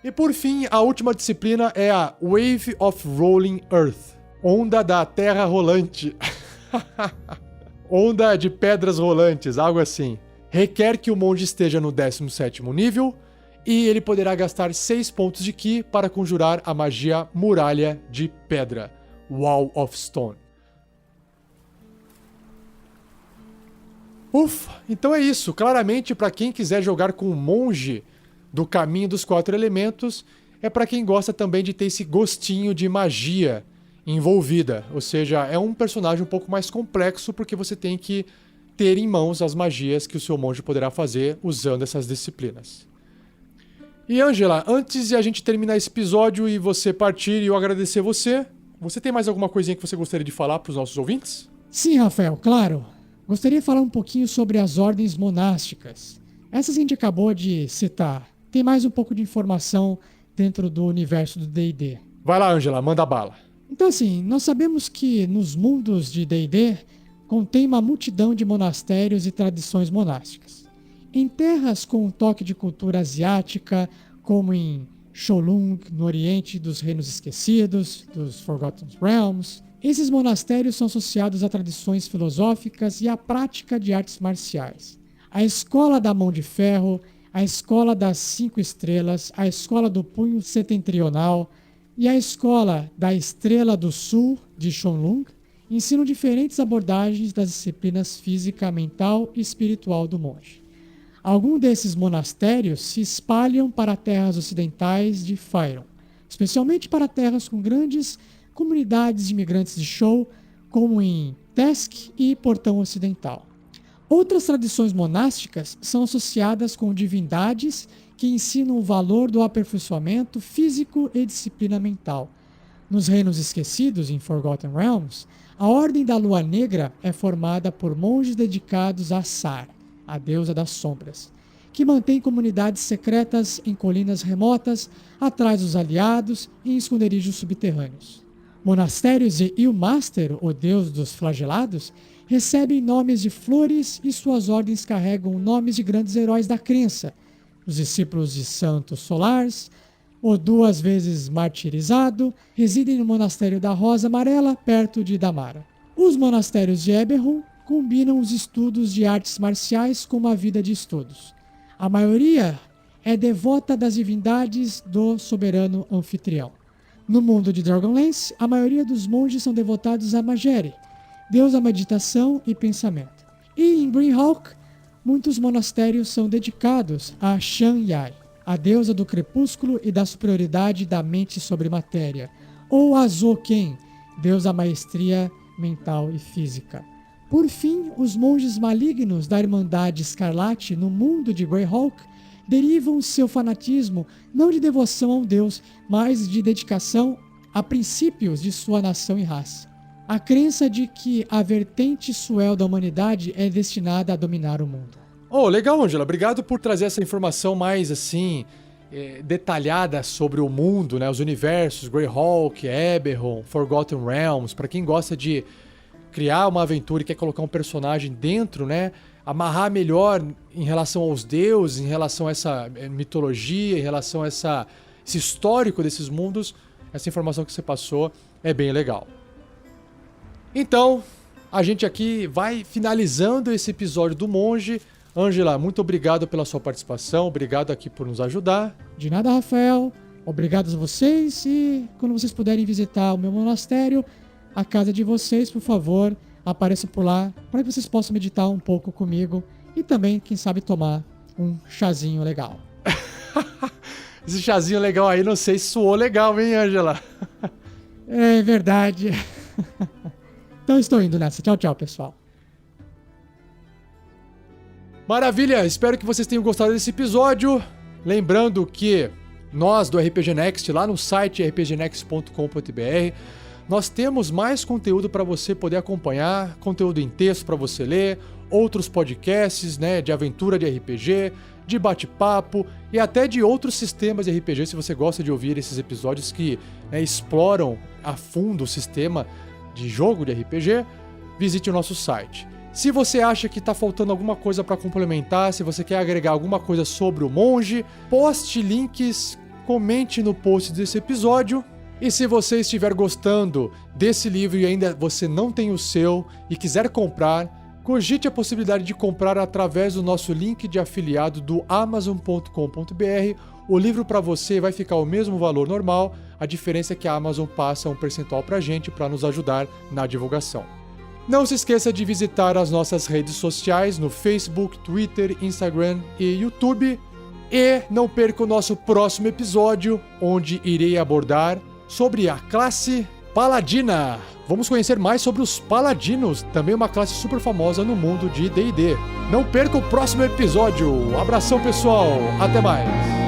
E por fim, a última disciplina é a Wave of Rolling Earth, onda da terra rolante. Onda de pedras rolantes, algo assim. Requer que o monge esteja no 17º nível e ele poderá gastar 6 pontos de Ki para conjurar a magia Muralha de Pedra, Wall of Stone. Ufa, então é isso. Claramente, para quem quiser jogar com o monge do Caminho dos 4 Elementos, é para quem gosta também de ter esse gostinho de magia envolvida. Ou seja, é um personagem um pouco mais complexo porque você tem que ter em mãos as magias que o seu monge poderá fazer usando essas disciplinas. E Angela, antes de a gente terminar esse episódio e você partir e eu agradecer você tem mais alguma coisinha que você gostaria de falar para os nossos ouvintes? Sim, Rafael, claro. Gostaria de falar um pouquinho sobre as ordens monásticas. Essas a gente acabou de citar. Tem mais um pouco de informação dentro do universo do D&D. Vai lá, Angela, manda bala. Então assim, nós sabemos que nos mundos de D&D contém uma multidão de monastérios e tradições monásticas. Em terras com um toque de cultura asiática, como em Sholung, no Oriente dos Reinos Esquecidos, dos Forgotten Realms, esses monastérios são associados a tradições filosóficas e à prática de artes marciais. A Escola da Mão de Ferro, a Escola das 5 Estrelas, a Escola do Punho Setentrional e a Escola da Estrela do Sul, de Sholung, ensinam diferentes abordagens das disciplinas física, mental e espiritual do monge. Alguns desses monastérios se espalham para terras ocidentais de Faerûn, especialmente para terras com grandes comunidades de imigrantes de Show, como em Tesk e Portão Ocidental. Outras tradições monásticas são associadas com divindades que ensinam o valor do aperfeiçoamento físico e disciplina mental. Nos Reinos Esquecidos, em Forgotten Realms, a Ordem da Lua Negra é formada por monges dedicados a Sar, a deusa das sombras, que mantém comunidades secretas em colinas remotas, atrás dos aliados e em esconderijos subterrâneos. Monastérios de Ilmaster, o deus dos flagelados, recebem nomes de flores e suas ordens carregam nomes de grandes heróis da crença, os discípulos de Santos Solars, o 2 vezes martirizado, residem no monastério da Rosa Amarela, perto de Damara. Os monastérios de Eberron combinam os estudos de artes marciais com uma vida de estudos. A maioria é devota das divindades do soberano anfitrião. No mundo de Dragonlance, a maioria dos monges são devotados a Magere, deus da meditação e pensamento. E em Greenhawk, muitos monastérios são dedicados a Shan Yai, a deusa do crepúsculo e da superioridade da mente sobre matéria, ou a Zoken, deus da maestria mental e física. Por fim, os monges malignos da Irmandade Escarlate no mundo de Greyhawk derivam seu fanatismo não de devoção a um deus, mas de dedicação a princípios de sua nação e raça. A crença de que a vertente Suel da humanidade é destinada a dominar o mundo. Oh, legal, Angela. Obrigado por trazer essa informação mais, assim, detalhada sobre o mundo, né? Os universos, Greyhawk, Eberron, Forgotten Realms. Para quem gosta de criar uma aventura e quer colocar um personagem dentro, né? Amarrar melhor em relação aos deuses, em relação a essa mitologia, em relação a esse histórico desses mundos. Essa informação que você passou é bem legal. Então, a gente aqui vai finalizando esse episódio do Monge. Angela, muito obrigado pela sua participação, obrigado aqui por nos ajudar. De nada, Rafael. Obrigado a vocês e quando vocês puderem visitar o meu monastério, a casa de vocês, por favor, apareça por lá para que vocês possam meditar um pouco comigo e também, quem sabe, tomar um chazinho legal. Esse chazinho legal aí, não sei se soou legal, hein, Angela? É verdade. Então estou indo nessa. Tchau, tchau, pessoal. Maravilha, espero que vocês tenham gostado desse episódio. Lembrando que nós do RPG Next, lá no site rpgnext.com.br, nós temos mais conteúdo para você poder acompanhar, conteúdo em texto para você ler, outros podcasts, né, de aventura de RPG, de bate-papo e até de outros sistemas de RPG, se você gosta de ouvir esses episódios que, né, exploram a fundo o sistema de jogo de RPG, visite o nosso site. Se você acha que está faltando alguma coisa para complementar, se você quer agregar alguma coisa sobre o monge, poste links, comente no post desse episódio. E se você estiver gostando desse livro e ainda você não tem o seu e quiser comprar, cogite a possibilidade de comprar através do nosso link de afiliado do amazon.com.br. O livro para você vai ficar o mesmo valor normal, a diferença é que a Amazon passa um percentual para a gente para nos ajudar na divulgação. Não se esqueça de visitar as nossas redes sociais no Facebook, Twitter, Instagram e YouTube. E não perca o nosso próximo episódio, onde irei abordar sobre a classe Paladina. Vamos conhecer mais sobre os Paladinos, também uma classe super famosa no mundo de D&D. Não perca o próximo episódio. Abração, pessoal. Até mais.